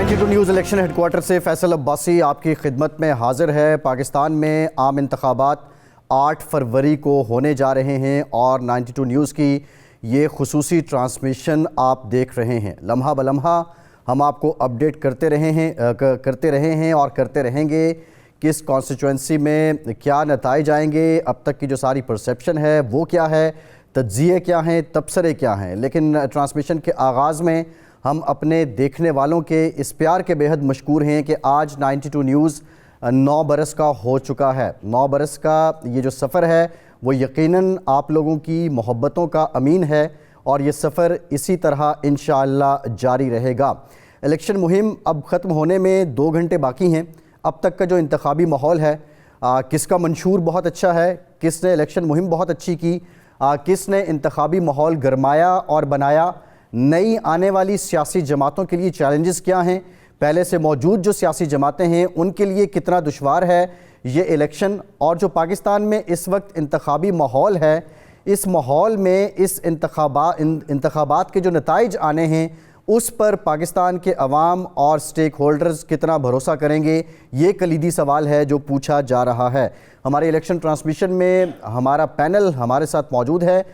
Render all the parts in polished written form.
92 news election headquarter से फैसल अब्बासी आपकी खिदमत में हाजिर है। पाकिस्तान में आम इंतखाबात 8 फरवरी को होने जा रहे हैं और 92 न्यूज़ की ये खुसूसी ट्रांसमिशन आप देख रहे हैं। लम्हा बलम्हा हम आपको अपडेट करते रहे हैं और करते रहेंगे। किस कॉन्स्टिट्यूंसी में क्या नताइज आएंगे, अब तक की जो सारी परसेप्शन है वो क्या है, तज्ज़िये क्या हैं, तबसरे क्या हैं। लेकिन ट्रांसमिशन के आगाज़ में हम अपने देखने वालों के इस प्यार के बेहद मशकूर हैं कि आज 92 न्यूज़ 9 बरस का हो चुका है। 9 बरस का ये जो सफ़र है वो यकीनन आप लोगों की मोहब्बतों का अमीन है और ये सफ़र इसी तरह इंशाअल्लाह जारी रहेगा। इलेक्शन मुहिम अब ख़त्म होने में 2 घंटे बाकी हैं। अब तक का जो इंतखाबी माहौल है, किसका मंशूर बहुत अच्छा है, किसने इलेक्शन मुहिम बहुत अच्छी की, किसने इंतखाबी माहौल गरमाया और बनाया, नई आने वाली सियासी जमातों के लिए चैलेंजेस क्या हैं, पहले से मौजूद जो सियासी जमातें हैं उनके लिए कितना दुश्वार है ये इलेक्शन, और जो पाकिस्तान में इस वक्त इंतखाबी माहौल है, इस माहौल में इस इंतखाबात के जो नताइज आने हैं उस पर पाकिस्तान के अवाम और स्टेक होल्डर्स कितना भरोसा करेंगे, ये कलीदी सवाल है जो पूछा जा रहा है। हमारे इलेक्शन ट्रांसमिशन में हमारा पैनल हमारे साथ मौजूद है।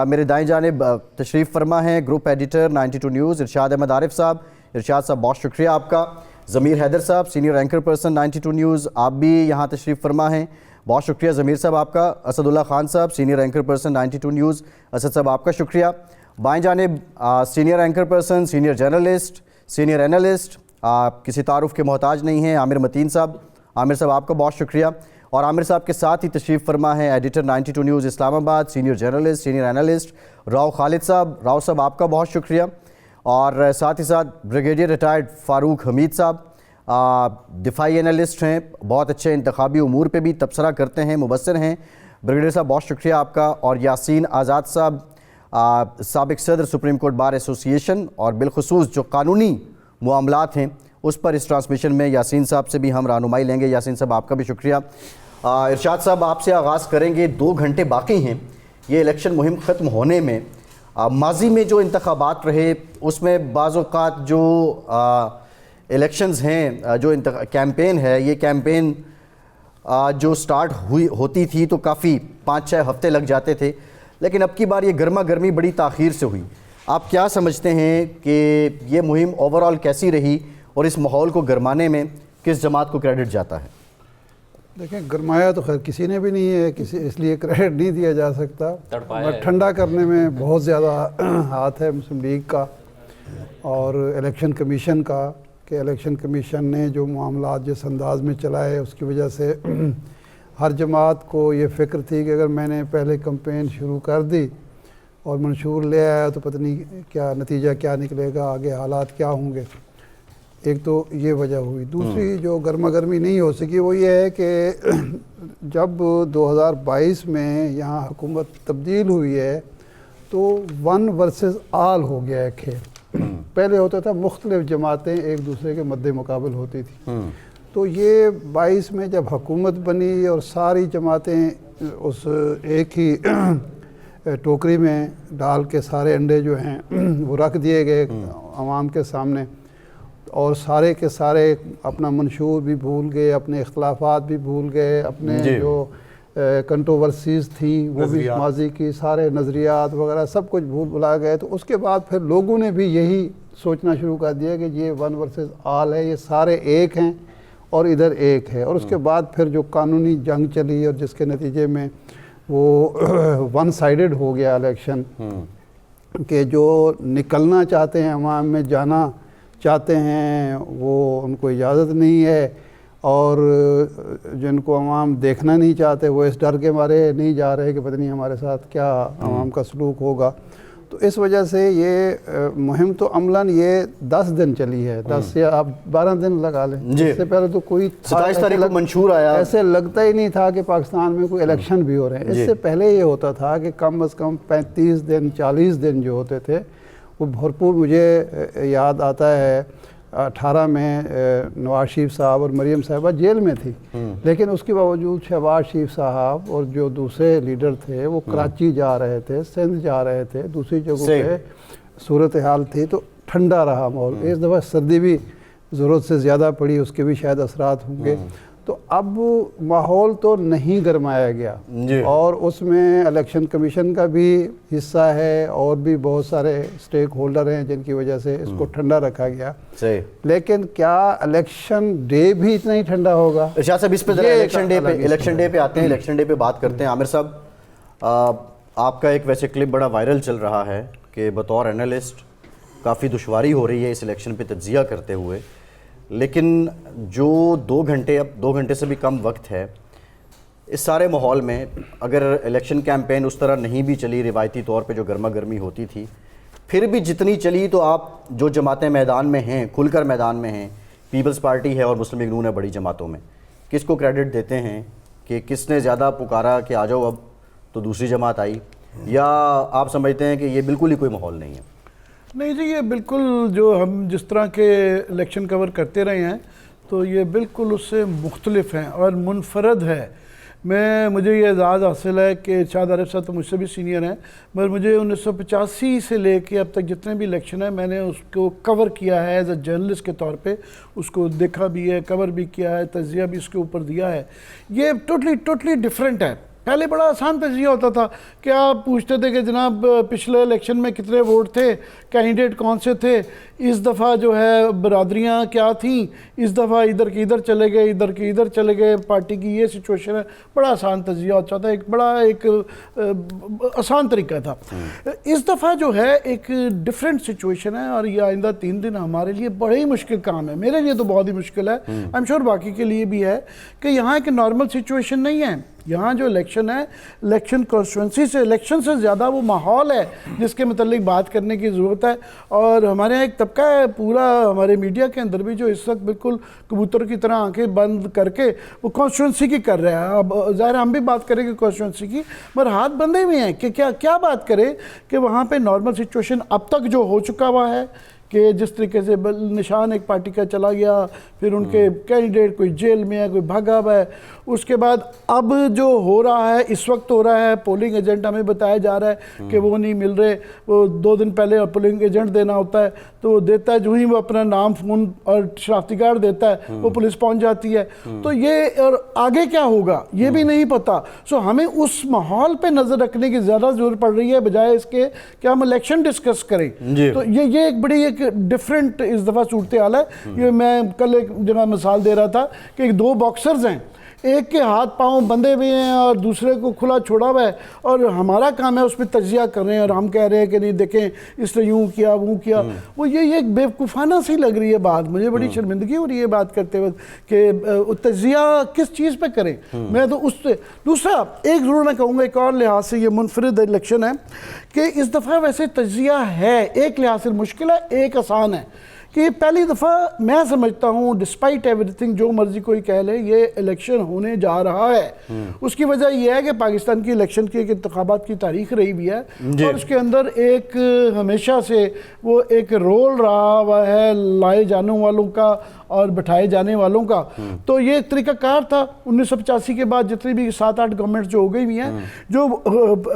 मेरे दाएं जानिब तशरीफ़ फरमा हैं ग्रुप एडिटर 92 न्यूज़ इरशाद अहमद आरिफ साहब। इरशाद साहब बहुत शुक्रिया आपका। ज़मीर हैदर साहब सीनियर एंकर पर्सन 92 न्यूज़, आप भी यहाँ तशरीफ़ फरमा हैं, बहुत शुक्रिया ज़मीर साहब आपका। असदुल्ला खान साहब senior anchor person 92 news, Asad साहब आपका शुक्रिया। बाएं जानिब senior anchor person, senior journalist, senior analyst, आप किसी तारुफ के मोहताज नहीं हैं, आमिर मतीन साहब। आमिर साहब आपका बहुत शुक्रिया। और आमिर साहब के साथ ही तशरीफ़ फरमा है editor 92 news Islamabad, senior journalist, senior analyst Rao Khalid साहब। राव साहब आपका बहुत शुक्रिया। और साथ ही साथ ब्रिगेडियर रिटायर्ड फ़ारूक हमीद साहब, दिफाई एनालिस्ट हैं, बहुत अच्छे इंतखाबी उमूर पे भी तबसरा करते हैं, मुबस्सिर हैं। ब्रिगेडियर साहब बहुत शुक्रिया आपका। और यासीन आज़ाद साहब, साबिक़ सदर सुप्रीम कोर्ट बार एसोसिएशन, और बिलखुसूस जो कानूनी मामलात हैं उस पर इस ट्रांसमिशन में यासीन साहब से भी हम रहनुमाई लेंगे। यासीन साहब आपका भी शुक्रिया। इरशाद साहब आपसे आगाज़ करेंगे। 2 घंटे बाकी हैं ये इलेक्शन मुहिम ख़त्म होने में। माजी में जो इंतखाबात रहे उसमें बाज़ औक़ात जो इलेक्शंस हैं, जो कैंपेन है, ये कैंपेन जो स्टार्ट होती थी तो काफ़ी 5-6 हफ़्ते लग जाते थे, लेकिन अब की बार ये गर्मा गर्मी बड़ी ताख़ीर से हुई। आप क्या समझते हैं कि ये मुहिम ओवरऑल कैसी रही और इस माहौल को गरमाने में किस जमात को क्रेडिट जाता है? देखें, गरमाया तो खैर किसी ने भी नहीं है, किसी इसलिए क्रेडिट नहीं दिया जा सकता, बट ठंडा करने में बहुत ज़्यादा हाथ है मुस्लिम लीग का और इलेक्शन कमीशन का, कि इलेक्शन कमीशन ने जो मामलात जिस अंदाज में चलाए उसकी वजह से हर जमात को ये फ़िक्र थी कि अगर मैंने पहले कैंपेन शुरू कर दी और मंशूर ले आया तो पता नहीं क्या नतीजा क्या निकलेगा, आगे हालात क्या होंगे। एक तो ये वजह हुई। दूसरी जो गर्मा गर्मी नहीं हो सकी वो ये है कि जब 2022 में यहाँ हुकूमत तब्दील हुई है तो 1 वर्सेस ऑल हो गया है खेल। पहले होता था मुख्तलिफ जमातें एक दूसरे के मद्दे मुकाबल होती थी, तो ये 22 में जब हुकूमत बनी और सारी जमातें उस एक ही टोकरी में डाल के सारे अंडे जो हैं वो रख दिए गए आवाम के सामने, और सारे के सारे अपना मंशूर भी भूल गए, अपने इख्तलाफात भी भूल गए, अपने जो कंट्रोवर्सीज़ थी वो भी माजी की सारे नज़रियात वगैरह सब कुछ भूल भुला गए। तो उसके बाद फिर लोगों ने भी यही सोचना शुरू कर दिया कि ये 1 वर्सेस ऑल है, ये सारे एक हैं और इधर एक है। और उसके बाद फिर जो कानूनी जंग चली और जिसके नतीजे में वो 1 साइडेड हो गया इलेक्शन, कि जो निकलना चाहते हैं अवाम में जाना चाहते हैं वो उनको इजाज़त नहीं है, और जिनको अवाम देखना नहीं चाहते वो इस डर के मारे नहीं जा रहे कि पता नहीं हमारे साथ क्या अवाम का सलूक होगा। तो इस वजह से ये मुहिम तो अमलन ये 10 दिन चली है, 10 या आप 12 दिन लगा लें। इससे पहले तो कोई 27 तारीख को मंशूर आया, ऐसे लगता ही नहीं था कि पाकिस्तान में कोई इलेक्शन भी हो रहे हैं। इससे पहले ये होता था कि कम अज़ कम 35 दिन 40 दिन जो होते थे वो भरपूर। मुझे याद आता है 18 में नवाज शरीफ साहब और मरीम साहिबा जेल में थी, लेकिन उसके बावजूद शहबाज शरीफ साहब और जो दूसरे लीडर थे वो कराची जा रहे थे, सिंध जा रहे थे, दूसरी जगहों पे सूरत हाल थी, तो ठंडा रहा माहौल। इस दफ़ा सर्दी भी ज़रूरत से ज़्यादा पड़ी, उसके भी शायद असरात होंगे। तो अब माहौल तो नहीं गरमाया गया और उसमें इलेक्शन कमीशन का भी हिस्सा है और भी बहुत सारे स्टेक होल्डर हैं जिनकी वजह से इसको ठंडा रखा गया। सही। लेकिन क्या इलेक्शन डे भी इतना ही ठंडा होगा? शाह साहब, इस पे इलेक्शन डे पे आते हैं, इलेक्शन डे पे बात करते हैं। आमिर साहब, आपका एक वैसे क्लिप बड़ा वायरल चल रहा है कि बतौर एनालिस्ट काफ़ी दुश्वारी हो रही है इस इलेक्शन पे तज्जिया करते हुए, लेकिन जो 2 घंटे, अब 2 घंटे से भी कम वक्त है, इस सारे माहौल में अगर इलेक्शन कैंपेन उस तरह नहीं भी चली रिवायती तौर पे जो गर्मा गर्मी होती थी, फिर भी जितनी चली, तो आप जो जमातें मैदान में हैं, खुलकर मैदान में हैं, पीपल्स पार्टी है और मुस्लिम लीग नून है बड़ी जमातों में, किसको क्रेडिट देते हैं कि किसने ज़्यादा पुकारा कि आ जाओ अब तो दूसरी जमात आई, या आप समझते हैं कि ये बिल्कुल ही कोई माहौल नहीं है? नहीं जी, ये बिल्कुल जो हम जिस तरह के इलेक्शन कवर करते रहे हैं तो ये बिल्कुल उससे मुख्तलिफ हैं और मुनफरद है। मुझे ये एजाज़ हासिल है कि शाद आरिफ साहब तो मुझसे भी सीनियर हैं, मगर मुझे 1985 से लेके अब तक जितने भी इलेक्शन है मैंने उसको कवर किया है एज अ जर्नलिस्ट के तौर पे, उसको देखा भी है, कवर भी किया है, तज्जिया भी इसके ऊपर दिया है। ये टोटली डिफरेंट है। पहले बड़ा आसान तज्जिया होता था कि आप पूछते थे कि जनाब पिछले इलेक्शन में कितने वोट थे, कैंडिडेट कौन से थे, इस दफ़ा जो है बरादरियाँ क्या थीं, इस दफ़ा इधर के इधर चले गए, इधर के इधर चले गए, पार्टी की ये सिचुएशन है। बड़ा आसान तज्जिया होता था, एक आसान तरीका था। इस दफ़ा जो है एक डिफरेंट सिचुएशन है और ये आइंदा 3 दिन हमारे लिए बड़ा ही मुश्किल काम है। मेरे लिए तो बहुत ही मुश्किल है, आई एम श्योर बाकी के लिए भी है, कि यहाँ एक नॉर्मल सिचुएशन नहीं है। यहाँ जो इलेक्शन है, इलेक्शन कॉन्स्टिट्यूंसी से, इलेक्शन से ज़्यादा वो माहौल है जिसके मतलब बात करने की ज़रूरत है। और हमारे यहाँ एक तबका है पूरा हमारे मीडिया के अंदर भी जो इस वक्त बिल्कुल कबूतर की तरह आंखें बंद करके वो कॉन्स्टिट्यूंसी की कर रहा है। अब ज़ाहिर हम भी बात करेंगे कॉन्स्टिट्यूंसी की, मगर हाथ बंधे हुए हैं कि क्या बात करें कि वहाँ पर नॉर्मल सिचुएशन अब तक जो हो चुका हुआ है कि जिस तरीके से निशान एक पार्टी का चला गया, फिर उनके कैंडिडेट कोई जेल में है, कोई भागा हुआ है, उसके बाद अब जो हो रहा है, इस वक्त हो रहा है, पोलिंग एजेंट हमें बताया जा रहा है कि वो नहीं मिल रहे। वो 2 दिन पहले पोलिंग एजेंट देना होता है तो वो देता है, जो ही वो अपना नाम, फ़ोन और शनाख्ती कार्ड देता है वो पुलिस पहुंच जाती है। तो ये और आगे क्या होगा ये भी नहीं पता। सो हमें उस माहौल पे नज़र रखने की ज़्यादा ज़रूरत पड़ रही है बजाय इसके कि हम इलेक्शन डिस्कस करें। तो ये एक बड़ी एक डिफरेंट इस दफ़ा सूरत हाल है। ये मैं कल एक जगह मिसाल दे रहा था कि 2 बॉक्सर्स हैं, एक के हाथ पांव बंधे हुए हैं और दूसरे को खुला छोड़ा हुआ है, और हमारा काम है उस पर तज्जिया कर रहे हैं और हम कह रहे हैं कि नहीं देखें इसने यूँ किया वो किया। वो ये एक बेवकूफ़ाना सी लग रही है बात। मुझे बड़ी शर्मिंदगी हो रही है बात करते वक्त कि तज्जिया किस चीज़ पे करें। मैं तो उससे दूसरा एक ज़रूर मैं कहूँगा, एक और लिहाज से ये मुनफरिद इलेक्शन है कि इस दफ़ा वैसे तज्जिया है, एक लिहाज से मुश्किल है, एक आसान है। कि पहली दफ़ा मैं समझता हूँ डिस्पाइट एवरीथिंग, जो मर्जी कोई कह ले, ये इलेक्शन होने जा रहा है। उसकी वजह यह है कि पाकिस्तान की इलेक्शन की एक इंतखाबात की तारीख रही भी है और उसके अंदर एक हमेशा से वो एक रोल रहा हुआ है लाए जाने वालों का और बैठाए जाने वालों का। तो ये तरीक़ाकार था 1985 के बाद जितनी भी 7-8 गवर्नमेंट जो हो गई हुई हैं, जो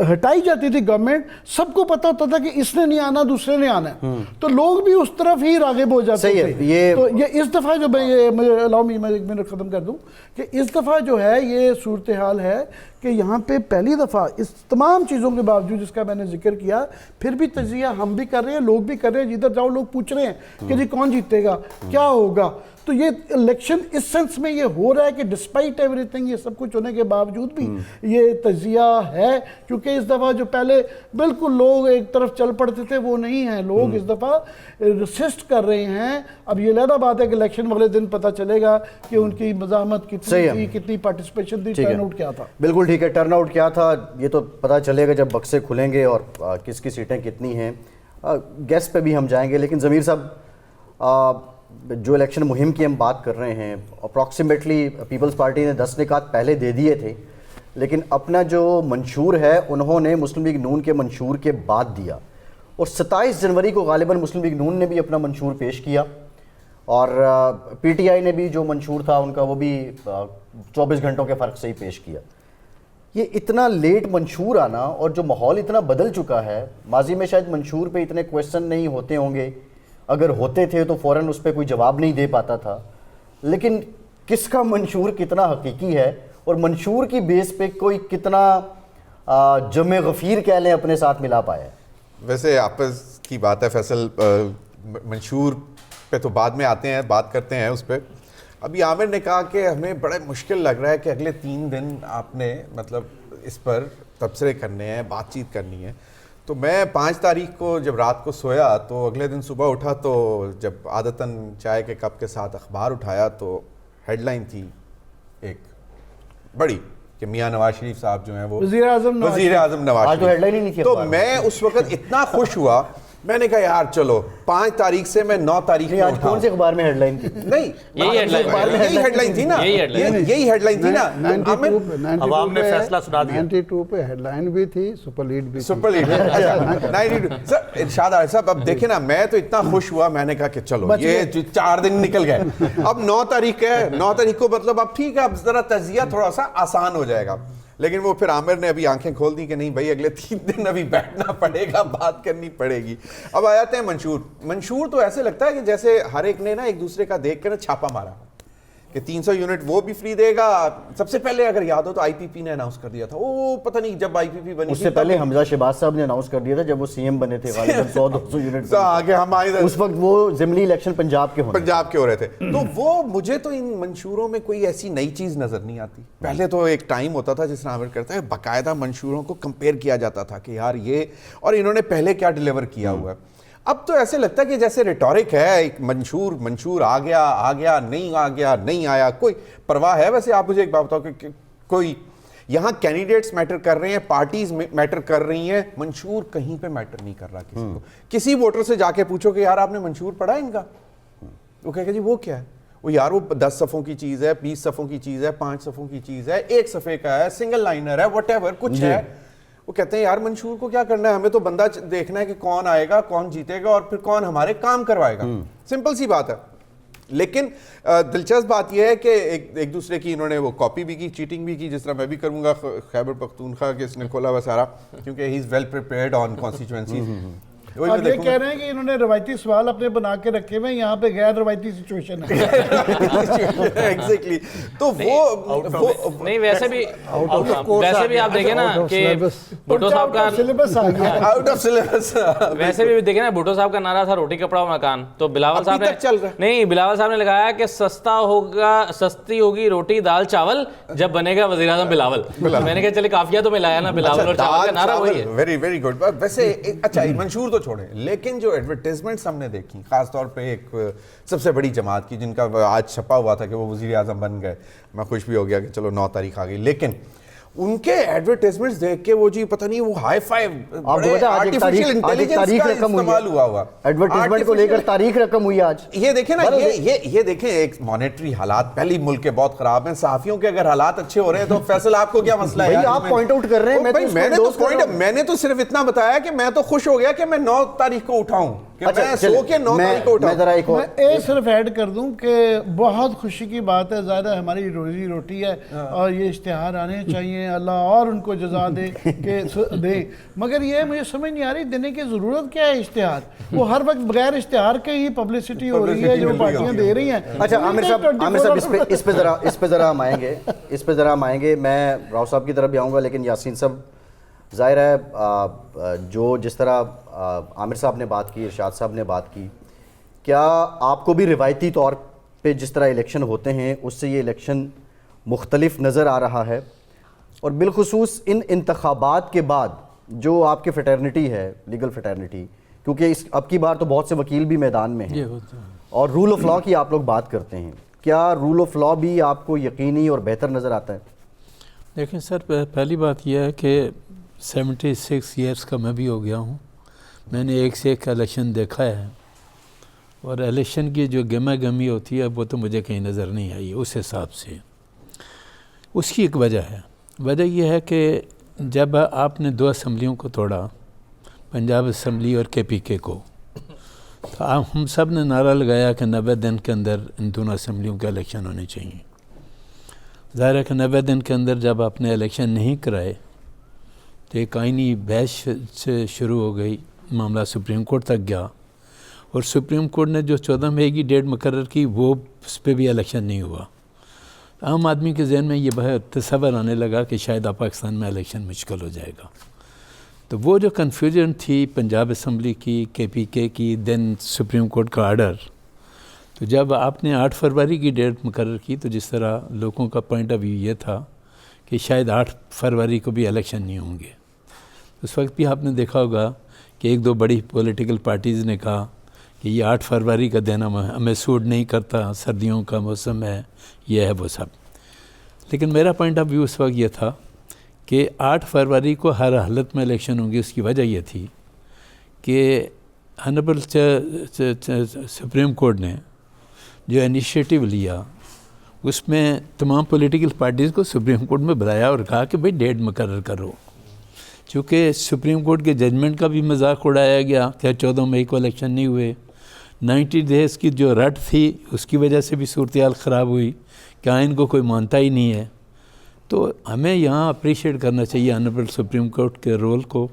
हटाई जाती थी गवर्नमेंट, सबको पता होता था कि इसने नहीं आना दूसरे ने आना है, तो लोग भी उस तरफ ही राग़िब हो जाते थे। तो ये इस दफ़ा जो मैं अलाउ मी मैं 1 मिनट ख़त्म कर दूँ कि इस दफ़ा जो है ये सूरत हाल है कि यहाँ पे पहली दफ़ा इस तमाम चीज़ों के बावजूद जिसका मैंने जिक्र किया, फिर भी तजिया हम भी कर रहे हैं, लोग भी कर रहे हैं, जिधर जाओ लोग पूछ रहे हैं कि जी कौन जीतेगा, क्या होगा। तो ये इलेक्शन इस सेंस में ये हो रहा है कि डिस्पाइट एवरीथिंग, ये सब कुछ होने के बावजूद भी ये तजिया है, क्योंकि इस दफ़ा जो पहले बिल्कुल लोग एक तरफ चल पड़ते थे वो नहीं है, लोग इस दफ़ा रेसिस्ट कर रहे हैं। अब ये अलग बात है कि इलेक्शन वाले दिन पता चलेगा कि उनकी मज़ाहमत कितनी थी, कितनी पार्टिसिपेशन थी, टर्नआउट क्या था। बिल्कुल ठीक है, टर्नआउट क्या था ये तो पता चलेगा जब बक्से खुलेंगे और किसकी सीटें कितनी हैं। गेस्ट पे भी हम जाएंगे, लेकिन ज़मीर साहब जो इलेक्शन मुहिम की हम बात कर रहे हैं, अप्रॉक्सीमेटली पीपल्स पार्टी ने 10 निकात पहले दे दिए थे, लेकिन अपना जो मंशूर है उन्होंने मुस्लिम लीग नून के मंशूर के बाद दिया, और 27 जनवरी को गालिबन मुस्लिम लीग नून ने भी अपना मंशूर पेश किया और पीटीआई ने भी जो मंशूर था उनका वो भी 24 घंटों के फ़र्क से ही पेश किया। ये इतना लेट मंशूर आना और जो माहौल इतना बदल चुका है, माजी में शायद मंशूर पे इतने क्वेश्चन नहीं होते होंगे अगर होते थे तो फ़ौरन उस पर कोई जवाब नहीं दे पाता था, लेकिन किसका मंशूर कितना हकीकी है और मंशूर की बेस पे कोई कितना जमे गफ़ीर कह लें अपने साथ मिला पाया है। वैसे आपस की बात है फैसल, मंशूर पे तो बाद में आते हैं, बात करते हैं उस पर। अभी आमिर ने कहा कि हमें बड़ा मुश्किल लग रहा है कि अगले 3 दिन आपने मतलब इस पर तबसरे करने हैं, बातचीत करनी है। तो मैं 5 तारीख को जब रात को सोया तो अगले दिन सुबह उठा तो जब आदतन चाय के कप के साथ अखबार उठाया तो हेडलाइन थी एक बड़ी कि मियां नवाज शरीफ साहब जो हैं वो वज़ीर आज़म नवाज आज तो हेडलाइन ही नहीं थी तो अखबार में। मैं उस वक्त इतना खुश हुआ, मैंने कहा यार चलो 5 तारीख से मैं 9 तारीख नहीं, को आज कौन से अखबार में हेडलाइन थी? नहीं यही हेडलाइन थी ना, यही हेडलाइन थी ना। 92 ने फैसला सुना दिया। 92 पे हेडलाइन भी थी, सुपर लीड भी थी। सुपर लीड 92 सर इरशाद आए साहब। अब देखे ना, मैं तो इतना खुश हुआ, मैंने कहा कि चलो ये 4 दिन निकल गए, अब 9 तारीख है, 9 तारीख को मतलब अब ठीक है, अब जरा तजिया थोड़ा सा आसान हो जाएगा। लेकिन वो फिर आमिर ने अभी आंखें खोल दी कि नहीं भाई अगले 3 दिन अभी बैठना पड़ेगा, बात करनी पड़ेगी। अब आ जाते हैं मंशूर तो ऐसे लगता है कि जैसे हर एक ने ना एक दूसरे का देख कर ना छापा मारा कि 300 यूनिट वो भी फ्री देगा। सबसे पहले अगर याद हो तो आईपीपी ने अनाउंस कर दिया था, वो पता नहीं जब आईपीपी बनी उससे पहले हमजा शहबाज साहब ने अनाउंस कर दिया था जब वो सीएम बने थे, गालिबन 100-200 यूनिट आगे हम आए उस वक्त वो ज़िमनी इलेक्शन पंजाब के हो रहे थे। तो वो मुझे तो इन मंशूरों में कोई ऐसी नई चीज नजर नहीं आती। पहले तो एक टाइम होता था जिस आमिर करता है, बाकायदा मंशूरों को कंपेयर किया जाता था कि यार ये और इन्होंने पहले क्या डिलीवर किया हुआ है। अब तो ऐसे लगता है कि जैसे रिटोरिक है, एक मंशूर आ गया, नहीं आ गया, नहीं आया, कोई परवाह है? वैसे आप मुझे एक बात बताओ कि कोई यहाँ कैंडिडेट्स मैटर कर रहे हैं, पार्टीज मैटर कर रही हैं, मंशूर कहीं पे मैटर नहीं कर रहा किसी को। किसी वोटर से जाके पूछो कि यार आपने मंशूर पढ़ा इनका, वो कहेगा जी वो क्या है, वो यार वो 10 सफ़ों की चीज़ है, 20 सफ़ों की चीज़ है, 5 सफ़ों की चीज़ है, 1 सफ़े का है, सिंगल लाइनर है, व्हाटएवर कुछ है। वो कहते हैं यार मंशूर को क्या करना है, हमें तो बंदा देखना है कि कौन आएगा, कौन जीतेगा और फिर कौन हमारे काम करवाएगा। सिंपल सी बात है। लेकिन दिलचस्प बात यह है कि एक दूसरे की इन्होंने वो कॉपी भी की, चीटिंग भी की, जिस तरह मैं भी करूंगा खैबर पख्तूनख्वा के इसने खोला हुआ सारा, क्योंकि he is well prepared on constituencies. अब ये कह रहे हैं कि इन्होंने रवायती सवाल अपने बना के रखे हुए, यहाँ पे गैर रवायती सिचुएशन है। एग्जैक्टली। तो वो नहीं वैसे भी आप देखें ना कि भुट्टो साहब का सिलेबस आ गया, आउट ऑफ सिलेबस। वैसे भी देखें ना, भुट्टो साहब का नारा था रोटी कपड़ा मकान, तो बिलावल साहब ने चल रहा नहीं, बिलावल साहब ने लगाया कि सस्ती होगी रोटी दाल चावल जब बनेगा वज़ीर आज़म बिलावल। मैंने कहा चले काफिया तो मिलाया ना, बिलावल और चावल का नारा वही है। Very very good. वैसे अच्छा मंशूर तो छोड़े, लेकिन जो एडवर्टाइजमेंट्स हमने देखी खासतौर पे एक सबसे बड़ी जमात की जिनका आज छपा हुआ था कि वो वज़ीर आज़म बन गए, मैं खुश भी हो गया कि चलो 9 तारीख आ गई, लेकिन उनके एडवर्टाइजमेंट्स देख के वो जी पता नहीं वो हाई फाइव आर्टिफिशियल इंटेलिजेंस का इस्तेमाल हुआ एडवर्टाइजमेंट को लेकर तारीख रकम हुई आज। ये देखें ना, ये देखें एक मॉनेटरी हालात पहले मुल्क के बहुत खराब हैं, सहाफियों के अगर हालात अच्छे हो रहे हैं तो फैसल आपको क्या मसला है? आप पॉइंट आउट कर रहे हैं, मैंने तो सिर्फ इतना बताया कि मैं तो खुश हो गया कि मैं 9 तारीख को उठाऊं, मैं सो के 9 तारीख को उठाऊं। मैं सिर्फ ऐड कर दूं कि बहुत खुशी की बात है, ज़्यादा हमारी रोजी रोटी है और ये इश्तिहार आने चाहिए, अल्लाह और उनको जजा दे के दे, मगर ये मुझे समझ नहीं आ रही देने की ज़रूरत क्या है इश्तिहार? वो हर वक्त बगैर इश्तिहार के ही पब्लिसिटी हो रही है जो पार्टियां दे रही हैं। अच्छा आमिर साहब इस पे ज़रा हम आएंगे, मैं राव साहब की तरफ भी आऊँगा, लेकिन यासीन साहब ज़ाहिर है जो जिस तरह आमिर साहब ने बात की, इरशाद साहब ने बात की, क्या आपको भी रिवायती तौर पे जिस तरह इलेक्शन होते हैं उससे ये इलेक्शन मुख्तलिफ नज़र आ रहा है? और बिलखुसूस इन इंतखाबात के बाद जो आपकी फ्रेटर्निटी है, लीगल फ्रेटर्निटी, क्योंकि इस अब की बार तो बहुत से वकील भी मैदान में हैं और रूल ऑफ लॉ की आप लोग बात करते हैं, क्या रूल ऑफ लॉ भी आपको यकीनी और बेहतर नज़र आता है? देखें सर, पहली बात यह है कि 76 ईयर्स का मैं भी हो गया हूँ, मैंने एक से एक इलेक्शन देखा है और इलेक्शन की जो गमा गमी होती है वो तो मुझे कहीं नज़र नहीं आई उस हिसाब से। उसकी एक वजह है, वजह यह है कि जब आपने 2 असम्बलियों को तोड़ा, पंजाब असम्बली और KPK को, तो हम सब ने नारा लगाया कि 90 दिन के अंदर इन दोनों असम्बलियों के इलेक्शन होने चाहिए। ज़ाहिर है कि 90 दिन के अंदर जब आपने इलेक्शन नहीं कराए तो एक आइनी बहस से शुरू हो गई, मामला सुप्रीम कोर्ट तक गया और सुप्रीम कोर्ट ने जो 14 मई की डेट मुकर्रर की वो उस पर भी इलेक्शन नहीं हुआ। आम आदमी के जहन में ये बहुत तसव्वुर आने लगा कि शायद अब पाकिस्तान में इलेक्शन मुश्किल हो जाएगा। तो वो जो कन्फ्यूजन थी पंजाब असम्बली की, KPK की, देन सुप्रीम कोर्ट का आर्डर, तो जब आपने 8 फरवरी की डेट मुकर्रर की तो जिस तरह लोगों का पॉइंट ऑफ व्यू ये था कि शायद 8 फरवरी को भी इलेक्शन नहीं होंगे। उस वक्त भी आपने देखा होगा कि 1-2 बड़ी पॉलिटिकल पार्टीज़ ने कहा कि ये 8 फरवरी का दिन हमें सूट नहीं करता, सर्दियों का मौसम है, ये है वो सब। लेकिन मेरा पॉइंट ऑफ व्यू उस वक्त ये था कि 8 फरवरी को हर हालत में इलेक्शन होंगे। उसकी वजह ये थी कि ऑनरेबल सुप्रीम कोर्ट ने जो इनिशिएटिव लिया उसमें तमाम पॉलिटिकल पार्टीज़ को सुप्रीम कोर्ट में बुलाया और कहा कि भाई डेट मुकर्रर करो। चूँकि सुप्रीम कोर्ट के जजमेंट का भी मजाक उड़ाया गया कि 14 मई को इलेक्शन नहीं हुए, 90 डेज़ की जो रट थी उसकी वजह से भी सूरत हाल ख़राब हुई कि आइन को कोई मानता ही नहीं है। तो हमें यहाँ अप्रिशिएट करना चाहिए ऑनरेबल सुप्रीम कोर्ट के रोल को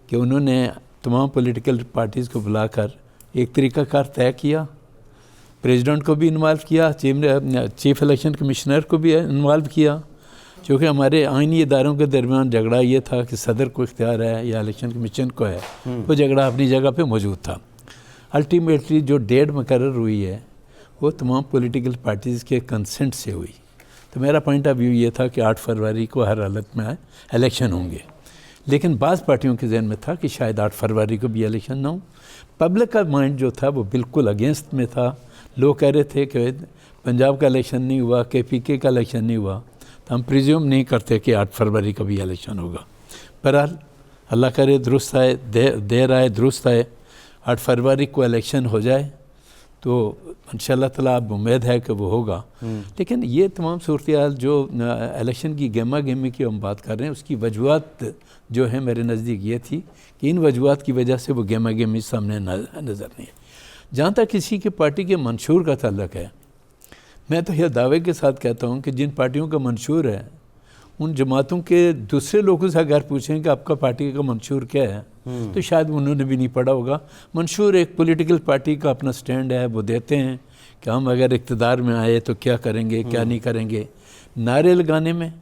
कि उन्होंने तमाम पॉलिटिकल पार्टीज़ को बुलाकर एक तरीक़ाकार तय किया, प्रेसिडेंट को भी इन्वॉल्व किया, चीफ इलेक्शन कमिश्नर को भी इन्वॉल्व किया। क्योंकि हमारे आइनी इदारों के दरमियान झगड़ा ये था कि सदर को इख्तियार है या इलेक्शन कमीशन को है, वो झगड़ा अपनी जगह पे मौजूद था। अल्टीमेटली जो डेट मुकर्रर हुई है वो तमाम पॉलिटिकल पार्टीज़ के कंसेंट से हुई। तो मेरा पॉइंट ऑफ व्यू ये था कि 8 फरवरी को हर हालत में इलेक्शन होंगे। लेकिन बाज़ पार्टियों के जहन में था कि शायद 8 फरवरी को भी इलेक्शन ना हो। पब्लिक का माइंड जो था वो बिल्कुल अगेंस्ट में था। लोग कह रहे थे कि पंजाब का इलेक्शन नहीं हुआ, KPK का इलेक्शन नहीं हुआ, तो हम प्रिज्यूम नहीं करते कि 8 फरवरी का भी इलेक्शन होगा। बहरहाल अल्लाह करे दुरुस्त आए, देर आए दुरुस्त आए, 8 फरवरी को इलेक्शन हो जाए तो इंशाअल्लाह ताला अब उम्मीद है कि वो होगा। लेकिन ये तमाम सूरत हाल जो इलेक्शन की गेमा गेमी की हम बात कर रहे हैं उसकी वजूहत जो है मेरे नज़दीक ये थी कि इन वजूहत की वजह से वो गेमा गेमी सामने नज़र नहीं है। जहाँ तक किसी की पार्टी के मंशूर का ताल्लुक है, मैं तो यह दावे के साथ कहता हूँ कि जिन पार्टियों का मंशूर है उन जमातों के दूसरे लोगों से अगर पूछें कि आपका पार्टी का मंशूर क्या है तो शायद उन्होंने भी नहीं पढ़ा होगा। मंशूर एक पॉलिटिकल पार्टी का अपना स्टैंड है, वो देते हैं कि हम अगर इक़्तिदार में आए तो क्या करेंगे, क्या नहीं करेंगे। नारे लगाने में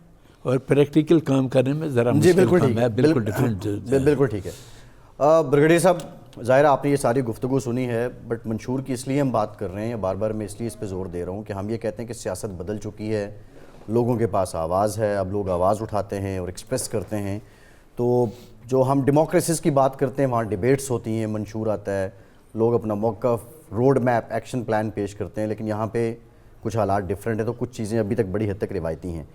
और प्रैक्टिकल काम करने में ज़रा बिल्कुल ठीक है, बिल्कुल डिफरेंट। बिल्कुल ठीक है। ब्रिगेडियर साहब, ज़ाहिर आपने ये सारी गुफ्तगू सुनी है, बट मंशूर की इसलिए हम बात कर रहे हैं, बार बार मैं इसलिए इस पर ज़ोर दे रहा हूँ कि हम ये कहते हैं कि सियासत बदल चुकी है, लोगों के पास आवाज़ है, अब लोग आवाज़ उठाते हैं और एक्सप्रेस करते हैं। तो जो हम डेमोक्रेसीज़ की बात करते हैं वहाँ डिबेट्स होती हैं, मंशूर आता है, लोग अपना मौक़िफ़, रोड मैप, एक्शन प्लान पेश करते हैं, लेकिन यहाँ पे कुछ हालात डिफरेंट है, तो कुछ चीज़ें अभी तक बड़ी हद तक रिवायती हैं।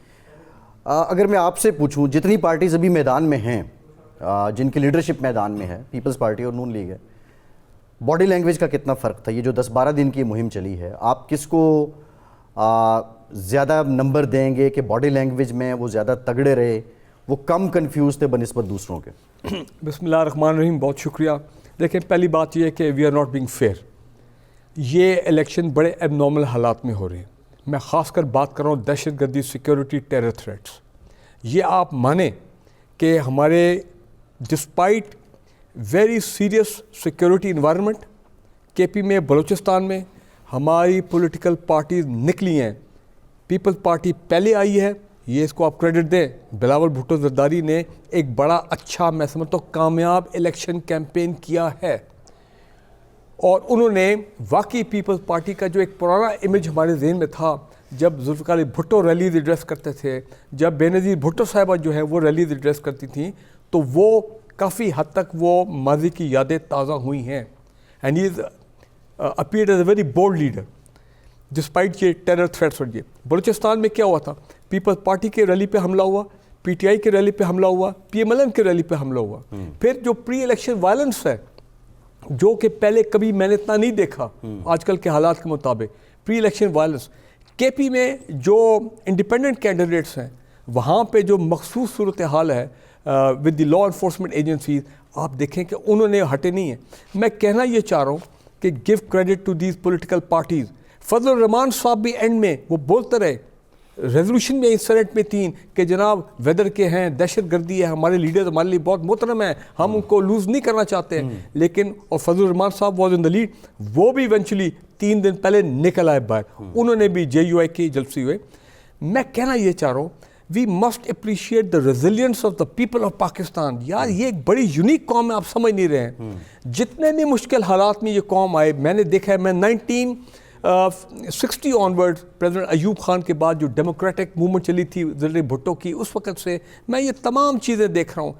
अगर मैं आपसे पूछूँ, जितनी पार्टीज़ अभी मैदान में हैं, जिनकी लीडरशिप मैदान में है, पीपल्स पार्टी और नून लीग है, बॉडी लैंग्वेज का कितना फ़र्क था? ये जो 10-12 दिन की मुहिम चली है, आप किसको ज़्यादा नंबर देंगे कि बॉडी लैंग्वेज में वो ज़्यादा तगड़े रहे, वो कम कंफ्यूज थे बनिस्बत दूसरों के? बिस्मिल्लाहिर्रहमानिर्रहीम, बहुत शुक्रिया। देखें, पहली बात यह है कि we are not being fair. ये इलेक्शन बड़े एबनॉर्मल हालात में हो रहे हैं। मैं ख़ासकर बात कर रहा हूँ दहशत गर्दी, सिक्योरिटी, टेरर थ्रेट्स। ये आप माने कि हमारे despite very serious security environment, KP में, बलूचिस्तान में हमारी पॉलिटिकल पार्टीज निकली हैं। पीपल्स पार्टी पहले आई है, ये इसको आप क्रेडिट दें। बिलावल भुट्टो जरदारी ने एक बड़ा अच्छा, मैं समझता हूँ, कामयाब इलेक्शन कैंपेन किया है। और उन्होंने वाकई पीपल्स पार्टी का जो एक पुराना इमेज हमारे जहन में था, जब जुल्फ़िकार अली भुट्टो रैलीज एड्रेस करते थे, जब बेनज़ीर भुट्टो साहिबा जो है वो रैलीज एड्रेस करती थी, तो वो काफ़ी हद तक वो माजी की यादें ताज़ा हुई हैं। And he appeared as a very bold leader despite ये टेरर थ्रेट्स। और ये बलूचिस्तान में क्या हुआ था, पीपल्स पार्टी के रैली पे हमला हुआ, PTI के रैली पे हमला हुआ, PMLN के रैली पे हमला हुआ। फिर जो प्री इलेक्शन वायलेंस है, जो कि पहले कभी मैंने इतना नहीं देखा आजकल के हालात के मुताबिक, प्री इलेक्शन वायलेंस। KP में जो इंडिपेंडेंट कैंडिडेट्स हैं, वहाँ पे जो मखसूस सूरत हाल है with the law enforcement agencies, आप देखें कि उन्होंने हटे नहीं है। मैं कहना ये चाह रहा हूँ कि give credit to these political parties. Fazal Rahman sahab भी एंड में वो बोलते रहे रेजोल्यूशन में इस सेनेट में 3 कि जनाब वेदर के हैं, दहशत गर्दी है, हमारे लीडर हमारे लिए बहुत मोहतरम है, हम उनको लूज़ नहीं करना चाहते हैं। लेकिन और फजल रहमान साहब वॉज इन द लीड, वो भी इवेंचुअली 3 दिन पहले निकल आए बाहर, उन्होंने भी JUI की जलसी हुए। मैं कहना ये चाह रहा हूँ, we must appreciate the resilience of the people of Pakistan. यार ये एक बड़ी यूनिक कौम है, आप समझ नहीं रहे हैं। जितने भी मुश्किल हालात में ये कौम आए, मैंने देखा है, मैं 1960 ऑनवर्ड प्रेसिडेंट अयूब खान के बाद जो डेमोक्रेटिक मूवमेंट चली थी जनरल भुट्टो की, उस वक्त से मैं ये तमाम चीज़ें देख रहा हूँ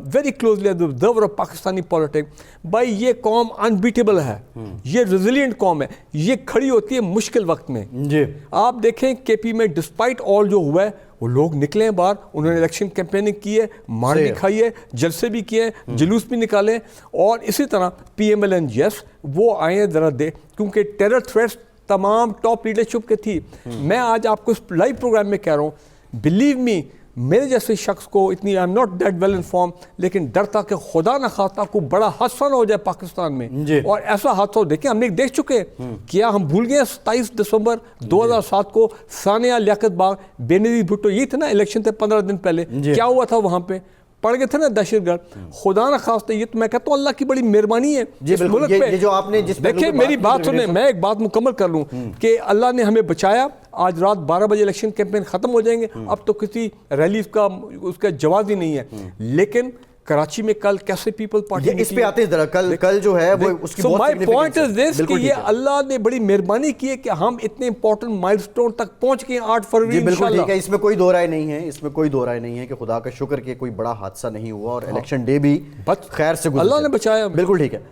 very closely as observer of Pakistani politics. भाई ये कौम अनबीटेबल है, ये रेजिलियंट कौम है, ये खड़ी होती है मुश्किल वक्त में जी। आप देखें KP में डिस्पाइट ऑल जो हुआ है, वो लोग निकले हैं बाहर, उन्होंने इलेक्शन कैंपेनिंग की है, मार भी खाई है, जलसे भी किए हैं, जुलूस भी निकाले। और इसी तरह PMLN yes वो आए हैं ज़रा दे, क्योंकि टेरर थ्रेट्स तमाम टॉप लीडरशिप के थी। मैं आज आपको इस लाइव प्रोग्राम में कह रहा हूँ, बिलीव मी, मेरे जैसे शख्स को इतनी, I am not that well inform, लेकिन डर था कि खुदा न खास्ता को बड़ा हादसा ना हो जाए पाकिस्तान में। और ऐसा हादसा देखिए, हमने देख चुके हैं। क्या हम भूल गए 27 दिसंबर 2007 को सानिया लियाकत बाग, बेनजीर भुट्टो, ये थे ना इलेक्शन थे 15 दिन पहले, क्या हुआ था वहाँ पे? पड़ गए थे ना दहशतगर्द। खुदा न खास्ता, ये तो मैं कहता हूँ अल्लाह की बड़ी मेहरबानी है इस मुल्क पे। ये जो आपने जिस देखिए मेरी बात सुने, मैं एक बात मुकम्मल कर लूँ कि अल्लाह ने हमें बचाया। आज रात 12 बजे इलेक्शन कैंपेन खत्म हो जाएंगे, अब तो किसी रैली का उसका जवाब ही नहीं है। लेकिन कराची में कल कैसे पीपल पार्टी, इस पे आते हैं जरा, कल जो है वो उसकी बहुत माय पॉइंट इज दिस कि बिल्कुल ये अल्लाह ने बड़ी मेहरबानी की है कि हम इतने इंपॉर्टेंट माइलस्टोन तक पहुंच गए 8 फरवरी। बिल्कुल ठीक है, इसमें कोई दो राय नहीं है, इसमें कोई दो राय नहीं है कि खुदा का शुक्र कि कोई बड़ा हादसा नहीं हुआ और इलेक्शन डे भी खैर से गुजरा, अल्लाह ने बचाया। बिल्कुल ठीक है।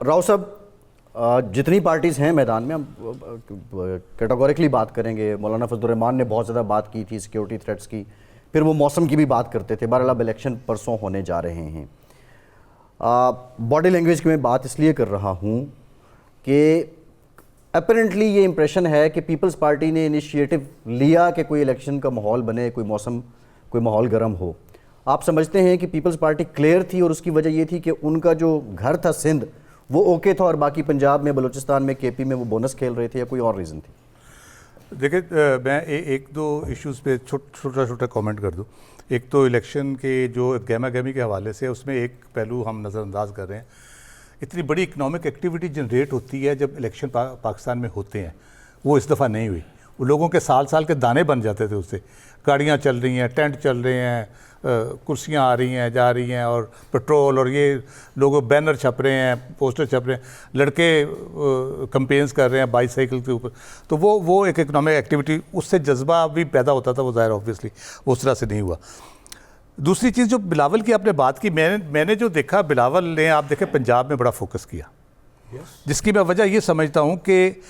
राव साहब, जितनी पार्टीज़ हैं मैदान में, हम कैटेगोरिकली बात करेंगे। मौलाना फजल रहमान ने बहुत ज़्यादा बात की थी सिक्योरिटी थ्रेट्स की, फिर वो मौसम की भी बात करते थे। बहरहाल अब इलेक्शन परसों होने जा रहे हैं। बॉडी लैंग्वेज की मैं बात इसलिए कर रहा हूँ कि अपेरेंटली ये इंप्रेशन है कि पीपल्स पार्टी ने इनिशिएटिव लिया कि कोई इलेक्शन का माहौल बने, कोई माहौल गर्म हो। आप समझते हैं कि पीपल्स पार्टी क्लियर थी और उसकी वजह ये थी कि उनका जो घर था सिंध वो ओके था और बाकी पंजाब में, बलूचिस्तान में, KP में वो बोनस खेल रहे थे, या कोई और रीज़न थी? देखिए, मैं एक दो इश्यूज़ पे छोटा छोटा कमेंट कर दूं। एक तो इलेक्शन के जो गहमा गहमी के हवाले से, उसमें एक पहलू हम नज़रअंदाज कर रहे हैं। इतनी बड़ी इकनॉमिक एक्टिविटी जनरेट होती है जब इलेक्शन पाकिस्तान में होते हैं, वो इस दफ़ा नहीं हुई। वो लोगों के साल साल के दाने बन जाते थे उससे। गाड़ियाँ चल रही हैं, टेंट चल रहे हैं, कुर्सियाँ आ रही हैं जा रही हैं, और पेट्रोल, और ये लोग बैनर छप रहे हैं, पोस्टर छप रहे हैं, लड़के कैंपेन्स कर रहे हैं बाईसाइकिल के ऊपर। तो वो एक इकनॉमिक एक्टिविटी, उससे जज्बा भी पैदा होता था, वो ज़ाहिर ऑब्वियसली वो उस तरह से नहीं हुआ। दूसरी चीज़ जो बिलावल की आपने बात की, मैंने जो देखा, बिलावल ने आप देखें पंजाब में बड़ा फोकस किया, जिसकी मैं वजह ये समझता हूँ कि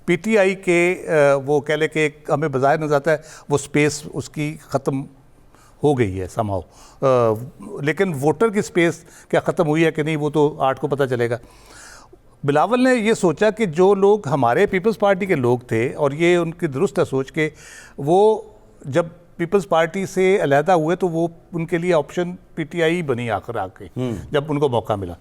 PTI के वो कह ले कि हमें बाज़ाहिर नज़र आता है वो स्पेस उसकी ख़त्म हो गई है समहाउ, लेकिन वोटर की स्पेस क्या ख़त्म हुई है कि नहीं, वो तो 8 को पता चलेगा। बिलावल ने ये सोचा कि जो लोग हमारे पीपल्स पार्टी के लोग थे, और ये उनकी दुरुस्त है सोच के, वो जब पीपल्स पार्टी से अलहदा हुए तो वो उनके लिए ऑप्शन PTI बनी आखिर आके, जब उनको मौका मिला।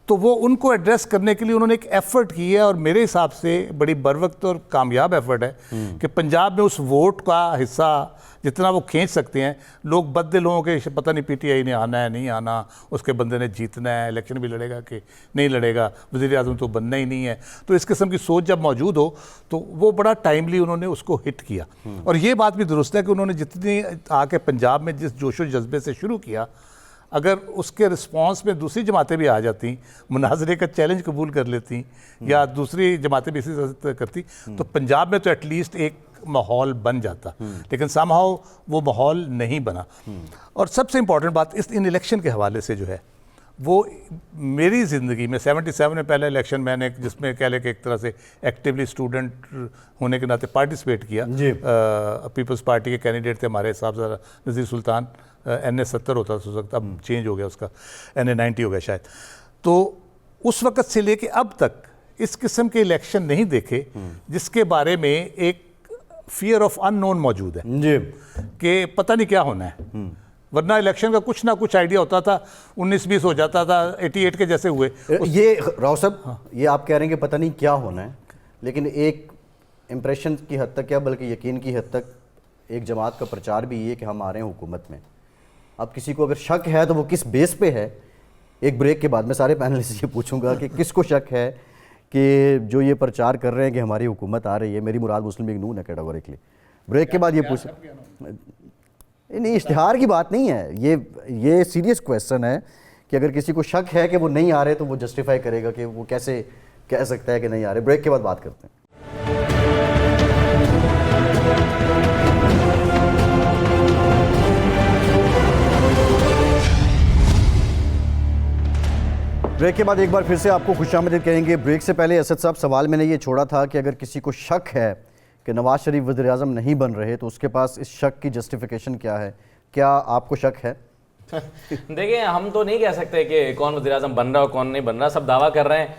तो वो उनको एड्रेस करने के लिए उन्होंने एक एफ़र्ट की है, और मेरे हिसाब से बड़ी बरवक्त और कामयाब एफ़र्ट है कि पंजाब में उस वोट का हिस्सा जितना वो खींच सकते हैं। लोग बदले लोगों के पता नहीं PTI ने आना है नहीं आना, उसके बंदे ने जीतना है, इलेक्शन भी लड़ेगा कि नहीं लड़ेगा, वज़ीर आज़म तो बनना ही नहीं है। तो इस किस्म की सोच जब मौजूद हो तो वो बड़ा टाइमली उन्होंने उसको हिट किया। और ये बात भी दुरुस्त है कि उन्होंने जितनी आके पंजाब में जिस जोशो जज्बे से शुरू किया, अगर उसके रिस्पांस में दूसरी जमातें भी आ जाती, मुनाजरे का चैलेंज कबूल कर लेती, या दूसरी जमातें भी इसी तरह करती, तो पंजाब में तो एटलीस्ट एक माहौल बन जाता। लेकिन समहाउ वो माहौल नहीं बना। और सबसे इम्पॉर्टेंट बात इन इलेक्शन के हवाले से जो है, वो मेरी ज़िंदगी में 77 में पहला इलेक्शन मैंने, जिसमें कह ले कि एक तरह से एक्टिवली स्टूडेंट होने के नाते पार्टिसिपेट किया। पीपल्स पार्टी के कैंडिडेट थे हमारे हिसाब से नज़ीर सुल्तान, NA 70 होता था उस वक्त, अब चेंज हो गया उसका, NA 90 हो गया शायद। तो उस वक़्त से लेके अब तक इस किस्म के इलेक्शन नहीं देखे जिसके बारे में एक फियर ऑफ अननोन मौजूद है जी, कि पता नहीं क्या होना है। वरना इलेक्शन का कुछ ना कुछ आइडिया होता था, 19-20 हो जाता था, 88 के जैसे हुए। ये राव साहब, ये आप कह रहे हैं कि पता नहीं क्या होना है, लेकिन एक इम्प्रेशन की हद तक क्या बल्कि यकीन की हद तक एक जमात का प्रचार भी ये कि हम आ रहे हैं हुकूमत में। अब किसी को अगर शक है तो वो किस बेस पे है? एक ब्रेक के बाद मैं सारे पैनल से ये पूछूंगा कि किसको शक है कि जो ये प्रचार कर रहे हैं कि हमारी हुकूमत आ रही है, मेरी मुराद मुस्लिम लीग नून है कैटेगोरिकली। ब्रेक के बाद ये पूछ नहीं, इश्तिहार की बात नहीं है, ये सीरियस क्वेश्चन है कि अगर किसी को शक है कि वो नहीं आ रहे तो वो जस्टिफाई करेगा कि वो कैसे कह सकता है कि नहीं आ रहे। ब्रेक के बाद बात करते हैं। ब्रेक के बाद एक बार फिर से आपको खुशामदीद कहेंगे। ब्रेक से पहले असद साहब, सवाल मैंने ये छोड़ा था कि अगर किसी को शक है कि नवाज शरीफ वज़ीर-ए-आज़म नहीं बन रहे तो उसके पास इस शक की जस्टिफिकेशन क्या है? क्या आपको शक है? देखिए, हम तो नहीं कह सकते कि कौन वज़ीर-ए-आज़म बन रहा है और कौन नहीं बन रहा। सब दावा कर रहे हैं,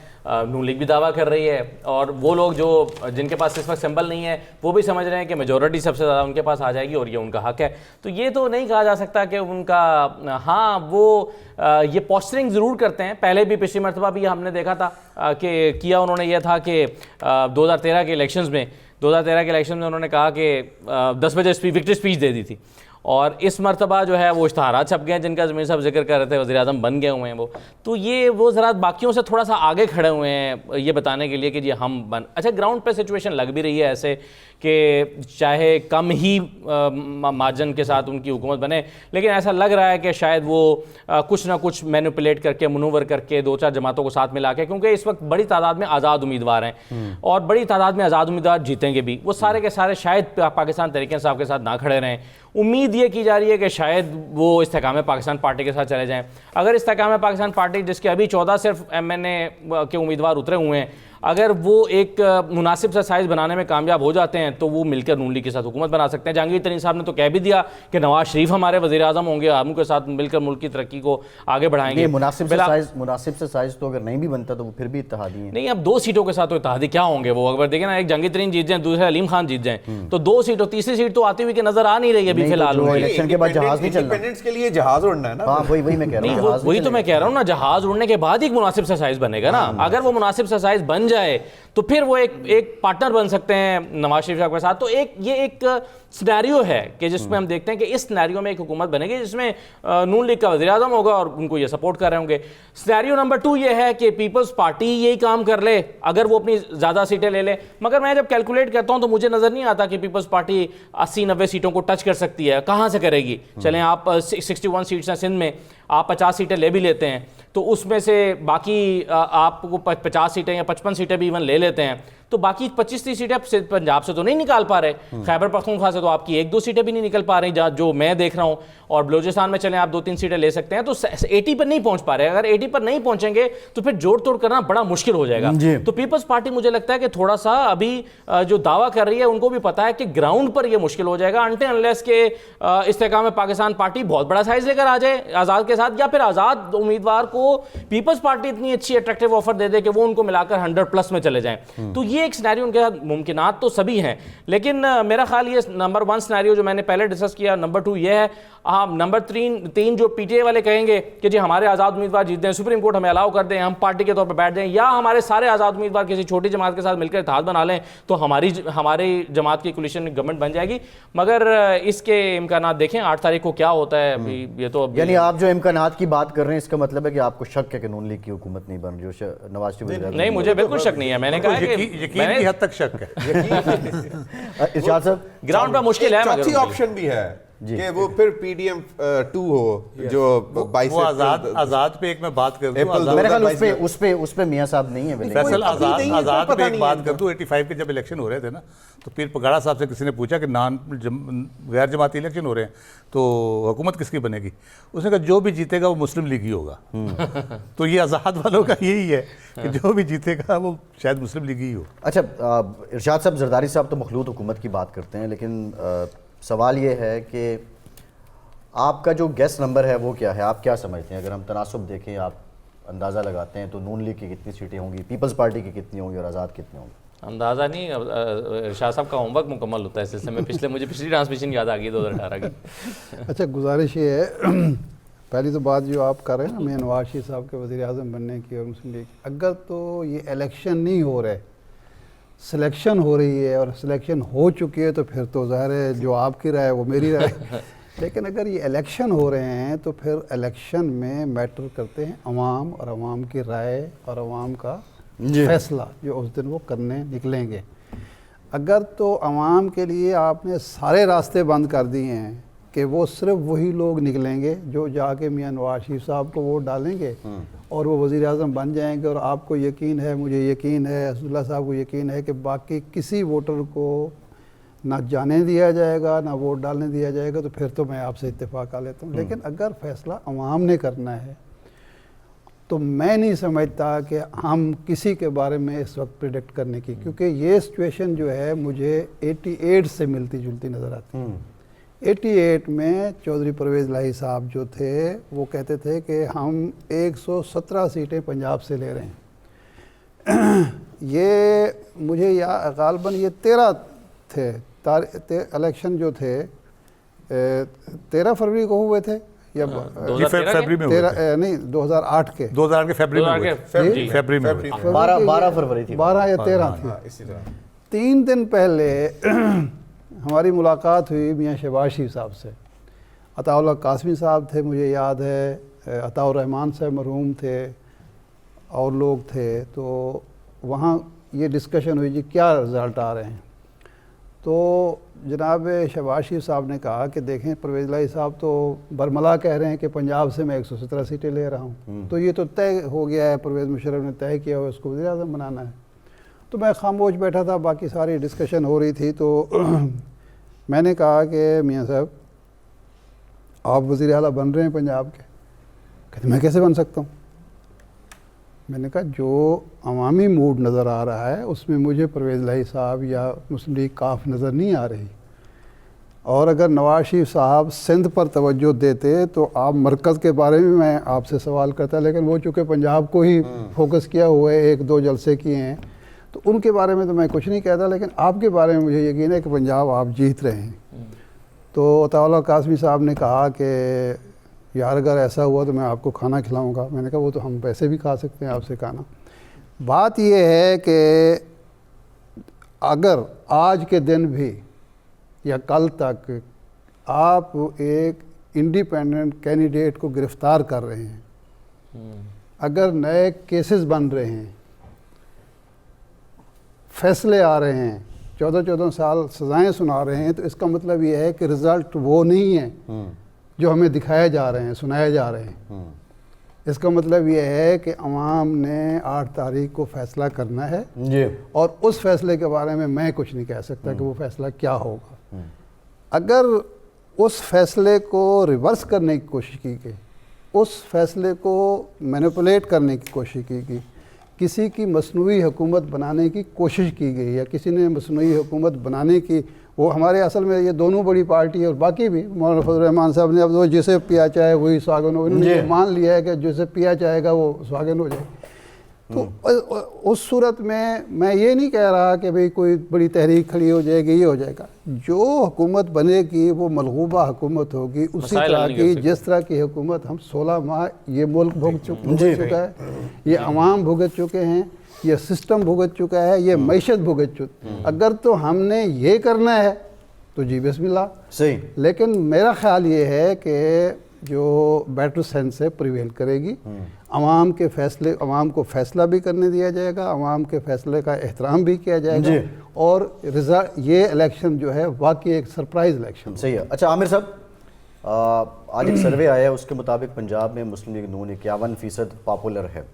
नून लीग भी दावा कर रही है, और वो लोग जो जिनके पास इस वक्त सिंबल नहीं है वो भी समझ रहे हैं कि मेजॉरिटी सबसे ज़्यादा उनके पास आ जाएगी और ये उनका हक है। तो ये तो नहीं कहा जा सकता कि उनका, हाँ वो ये पोस्टरिंग ज़रूर करते हैं। पहले भी पिछली मरतबा भी हमने देखा था कि किया उन्होंने ये था कि 2013 के इलेक्शंस में उन्होंने कहा कि 10 बजे विक्ट्री स्पीच दे दी थी, और इस मरतबा जो है वो इश्तहारात छप गए हैं जिनका ज़मीर साहब जिक्र कर रहे थे, वज़ीर-ए-आज़म बन गए हुए हैं वो। तो ये वो ज़रा बाकियों से थोड़ा सा आगे खड़े हुए हैं ये बताने के लिए कि जी हम बन। अच्छा, ग्राउंड पे सिचुएशन लग भी रही है ऐसे कि चाहे कम ही मार्जिन के साथ उनकी हुकूमत बने, लेकिन ऐसा लग रहा है कि शायद वो कुछ ना कुछ मैनिपुलेट करके, मनूवर करके 2-4 जमातों को साथ मिला के, क्योंकि इस वक्त बड़ी तादाद में आज़ाद उम्मीदवार हैं और बड़ी तादाद में आज़ाद उम्मीदवार जीतेंगे भी, वो सारे के सारे शायद पाकिस्तान तहरीक इंसाफ के साथ ना खड़े रहें। उम्मीद ये की जा रही है कि शायद वो इस्तेकाम पाकिस्तान पार्टी के साथ चले जाएं। अगर इस्तेकाम पाकिस्तान पार्टी, जिसके अभी 14 सिर्फ MNA के उम्मीदवार उतरे हुए हैं, अगर वो एक मुनासिब सा साइज़ बनाने में कामयाब हो जाते हैं तो वो मिलकर नून लीग के साथ हुकूमत बना सकते हैं। जहांगीर तरीन साहब ने तो कह भी दिया कि नवाज शरीफ हमारे वज़ीर-ए-आज़म होंगे, हम के साथ मिलकर मुल्क की तरक्की को आगे बढ़ाएंगे। मुनासिब से साइज़ तो अगर नहीं भी बनता तो वो फिर भी इत्तेहादी है। नहीं, अब 2 सीटों के साथ तो इत्तेहादी क्या होंगे वो? अगर देखें ना, एक जहांगीर तरीन जीत जाए, दूसरे अलीम खान जीत जाए, तो 2 सीटों, तीसरी सीट तो आती हुई कि नजर आ नहीं रही है अभी फिलहाल। इलेक्शन के बाद जहाज नहीं चलना, इंडिपेंडेंस के लिए जहाज उड़ना है ना। हाँ, वही मैं कह रहा हूँ। वही तो मैं कह रहा हूँ ना, जहाज उड़ने के बाद एक मुनासिब सा साइज बनेगा ना। अगर वो मुनासिब सा साइज बन जाए तो फिर वो एक पार्टनर बन सकते हैं नवाज शरीफ साहब के साथ। तो ये एक सिनेरियो है कि जिसमें हम देखते हैं कि इस सिनेरियो में एक हुकूमत बनेगी जिसमें नून लीग का वज़ीर-ए-आज़म होगा और उनको ये सपोर्ट कर रहे होंगे। सिनेरियो नंबर 2 ये है कि पीपल्स पार्टी यही काम कर ले अगर वो अपनी ज़्यादा सीटें ले ले। मगर मैं जब कैलकुलेट करता हूँ तो मुझे नज़र नहीं आता कि पीपल्स पार्टी 80-90 सीटों को टच कर सकती है। कहाँ से करेगी? चलें, आप 61 सीट्स हैं सिंध में, आप 50 सीटें ले भी लेते हैं तो उसमें से बाकी आपको 50 सीटें या 55 सीटें भी इवन ले लेते हैं तो बाकी 25-30 सीटें पंजाब से तो नहीं निकाल पा रहे, खैबर पख्तूनख्वा से तो आपकी 1-2 सीटें भी नहीं निकल पा रही जो मैं देख रहा हूँ, और बलूचिस्तान में चलें आप 2-3 सीटें ले सकते हैं। तो 80 पर नहीं पहुँच पा रहे। अगर 80 पर नहीं पहुँचेंगे तो फिर जोड़ तोड़ करना बड़ा मुश्किल हो जाएगा। तो पीपल्स पार्टी मुझे लगता है कि थोड़ा सा अभी जो दावा कर रही है उनको भी पता है कि ग्राउंड पर यह मुश्किल हो जाएगा अनटिल अनलेस के इस्तेकाम पाकिस्तान पार्टी बहुत बड़ा साइज लेकर आ जाए आज़ाद के साथ, या फिर आज़ाद उम्मीदवार को पीपल्स पार्टी इतनी अच्छी अट्रैक्टिव ऑफर दे दे कि वो उनको मिलाकर 100+ में चले जाएं। तो ये एक सिनेरियो उनके साथ मुमकिनात तो सभी हैं, लेकिन मेरा ख्याल ये नंबर 1 सिनेरियो जो मैंने पहले डिस्कस किया, नंबर 2 ये है। नंबर 3 जो PTA वाले कहेंगे कि जी हमारे आज़ाद उम्मीदवार जीत दें, सुप्रीम कोर्ट हमें अलाउ कर दें, हम पार्टी के तौर पर बैठ जाएं, या हमारे सारे आज़ाद उम्मीदवार किसी छोटी जमात के साथ मिलकर इत्तेहाद बना लें तो हमारी जमात की कोलिशन गवर्नमेंट बन जाएगी। मगर इसके इम्कानात देखें 8 तारीख को क्या होता है अभी। ये तो यानी आप जो इम्कानात की बात कर रहे हैं इसका मतलब है कि आपको शक है कि नून लीग की हुकूमत नहीं बन रही, जो नवाज शरीफ? नहीं, मुझे बिल्कुल शक नहीं है। मैंने कहा कि यकीन की हद तक शक है। इरशाद साहब, ग्राउंड पर मुश्किल है। चौथी ऑप्शन भी है कि वो फिर PDM 2 हो जो 22 आजाद पे एक मैं बात कर दूं, मेरे ख्याल उस पे मियां साहब नहीं है। फैसल आजाद पे एक बात कर दूं, 85 के जब इलेक्शन हो रहे थे ना तो पीर पगाड़ा साहब से किसी ने पूछा कि गैर जमाती इलेक्शन हो रहे हैं तो हुकूमत किसकी बनेगी? उसने कहा जो भी जीतेगा वो मुस्लिम लीग ही होगा। तो ये आज़ाद वालों का यही है कि जो भी जीतेगा वो शायद मुस्लिम लीग ही हो। अच्छा, इरशाद साहब, जरदारी साहब तो मखलूत हुकूमत की बात करते हैं, लेकिन सवाल ये है कि आपका जो गेस नंबर है वो क्या है? आप क्या समझते हैं? अगर हम तनासुब देखें, आप अंदाज़ा लगाते हैं तो नून लीग की कितनी सीटें होंगी, पीपल्स पार्टी की कितनी होंगी और आज़ाद कितनी होंगी? अंदाज़ा नहीं, शाह साहब का होमवर्क मुकम्मल होता है इस सिलसिले में। मुझे पिछली ट्रांसमिशन याद आ गई 2018 की। अच्छा, गुजारिश ये है, पहली तो बात जो आप कर रहे हैं ना, मैं नवाज शरीफ साहब के वज़ीर-ए-आज़म बनने की और मुस्लिम लीग, अगर तो ये इलेक्शन नहीं हो रहे सिलेक्शन हो रही है और सिलेक्शन हो चुकी है तो फिर तो ज़ाहिर है जो आपकी राय है वो मेरी राय है। लेकिन अगर ये इलेक्शन हो रहे हैं तो फिर इलेक्शन में मैटर करते हैं अवाम और अवाम की राय और अवाम का फैसला जो उस दिन वो करने निकलेंगे। अगर तो अवाम के लिए आपने सारे रास्ते बंद कर दिए हैं कि वो सिर्फ वही लोग निकलेंगे जो जाके मियां नवाज शरीफ साहब को वोट डालेंगे और वो वज़ीर आज़म बन जाएंगे, और आपको यकीन है, मुझे यकीन है, असदुल्ला साहब को यकीन है कि बाकी किसी वोटर को ना जाने दिया जाएगा ना वोट डालने दिया जाएगा, तो फिर तो मैं आपसे इत्तेफाक कर लेता हूँ। लेकिन अगर फैसला अवाम ने करना है तो मैं नहीं समझता कि हम किसी के बारे में इस वक्त प्रिडिक्ट करने की, क्योंकि ये सिचुएशन जो है मुझे 88 से मिलती जुलती नज़र आती है। 88 में चौधरी परवेज़ इलाही साहब जो थे वो कहते थे कि हम 117 सीटें पंजाब से ले रहे हैं। ये मुझे गालबन ये 13 थे इलेक्शन जो थे 13 फरवरी को हुए थे या फरवरी में हुए थे। नहीं 2008 के 2008 के फरवरी में हुए थे। फरवरी में हुए थे। 12 फरवरी थी, 12 या 13 थी। 3 दिन पहले हमारी मुलाकात हुई मियां शहबाज शरीफ साहब से। अताउल्लाह कासमी साहब थे, मुझे याद है, अताउर रहमान साहब मरहूम थे और लोग थे। तो वहाँ ये डिस्कशन हुई जी क्या रिज़ल्ट आ रहे हैं। तो जनाब शहबाज शरीफ साहब ने कहा कि देखें परवेज़ इलाही साहब तो बरमला कह रहे हैं कि पंजाब से मैं 117 सीटें ले रहा हूँ, तो ये तो तय हो गया है, परवेज़ मुशर्रफ ने तय किया हुआ उसको वज़ीर आज़म बनाना है। तो मैं खामोश बैठा था, बाकी सारी डिस्कशन हो रही थी। तो मैंने कहा कि मियाँ साहब आप वज़ीर आला बन रहे हैं पंजाब के। कहते मैं कैसे बन सकता हूँ। मैंने कहा जो अवामी मूड नज़र आ रहा है उसमें मुझे परवेज़ इलाही साहब या मुस्लिम लीग काफ नज़र नहीं आ रही, और अगर नवाज शरीफ साहब सिंध पर तवज्जो देते तो आप मरकज़ के बारे में मैं आपसे सवाल करता, लेकिन वो चूँकि पंजाब को ही फोकस किया हुआ है, 1-2 जलसे किए हैं, तो उनके बारे में तो मैं कुछ नहीं कहता। लेकिन आपके बारे में मुझे यकीन है कि पंजाब आप जीत रहे हैं। तो अताउल्लाह कासमी साहब ने कहा कि यार अगर ऐसा हुआ तो मैं आपको खाना खिलाऊंगा। मैंने कहा वो तो हम वैसे भी खा सकते हैं आपसे खाना। बात ये है कि अगर आज के दिन भी या कल तक आप एक इंडिपेंडेंट कैंडिडेट को गिरफ़्तार कर रहे हैं, अगर नए केसेस बन रहे हैं, फैसले आ रहे हैं, 14-14 साल सज़ाएं सुना रहे हैं, तो इसका मतलब ये है कि रिज़ल्ट वो नहीं है जो हमें दिखाए जा रहे हैं, सुनाए जा रहे हैं। इसका मतलब ये है कि अवाम ने 8 तारीख को फ़ैसला करना है जी, और उस फैसले के बारे में मैं कुछ नहीं कह सकता कि वो फ़ैसला क्या होगा। अगर उस फैसले को रिवर्स करने की कोशिश की गई, उस फैसले को मैनिपुलेट करने की कोशिश की गई, किसी की मसनूई हुकूमत बनाने की कोशिश की गई, या किसी ने मसनूई हुकूमत बनाने की, वो हमारे असल में ये दोनों बड़ी पार्टी और बाकी भी मौलाना फजल रहमान साहब ने अब वो जिसे पिया चाहे वही सुहागन हो, इन्होंने मान लिया है कि जिसे पिया चाहेगा वो सुहागन हो जाए। तो उस सूरत में मैं ये नहीं कह रहा कि भाई कोई बड़ी तहरीक खड़ी हो जाएगी, ये हो जाएगा। जो हुकूमत बनेगी वो मलगूबा हुकूमत होगी, उसी तरह की जिस तरह की हुकूमत हम 16 माह ये मुल्क भुगत चुका है, ये अवाम भुगत चुके हैं, ये सिस्टम भुगत चुका है, ये मैशत भुगत चुकी। अगर तो हमने ये करना है तो जी बिस्मिल्लाह सही। लेकिन मेरा ख्याल ये है कि जो बेटर सेंस से प्रिवेल करेगी, अवाम के फैसले, अवाम को फैसला भी करने दिया जाएगा, अवाम के फैसले का एहतराम भी किया जाएगा, और रिजल्ट ये इलेक्शन जो है वाकई एक सरप्राइज इलेक्शन सही है। अच्छा आमिर साहब, आज एक सर्वे आया है, उसके मुताबिक पंजाब में मुस्लिम लीग नून 51% पॉपुलर है।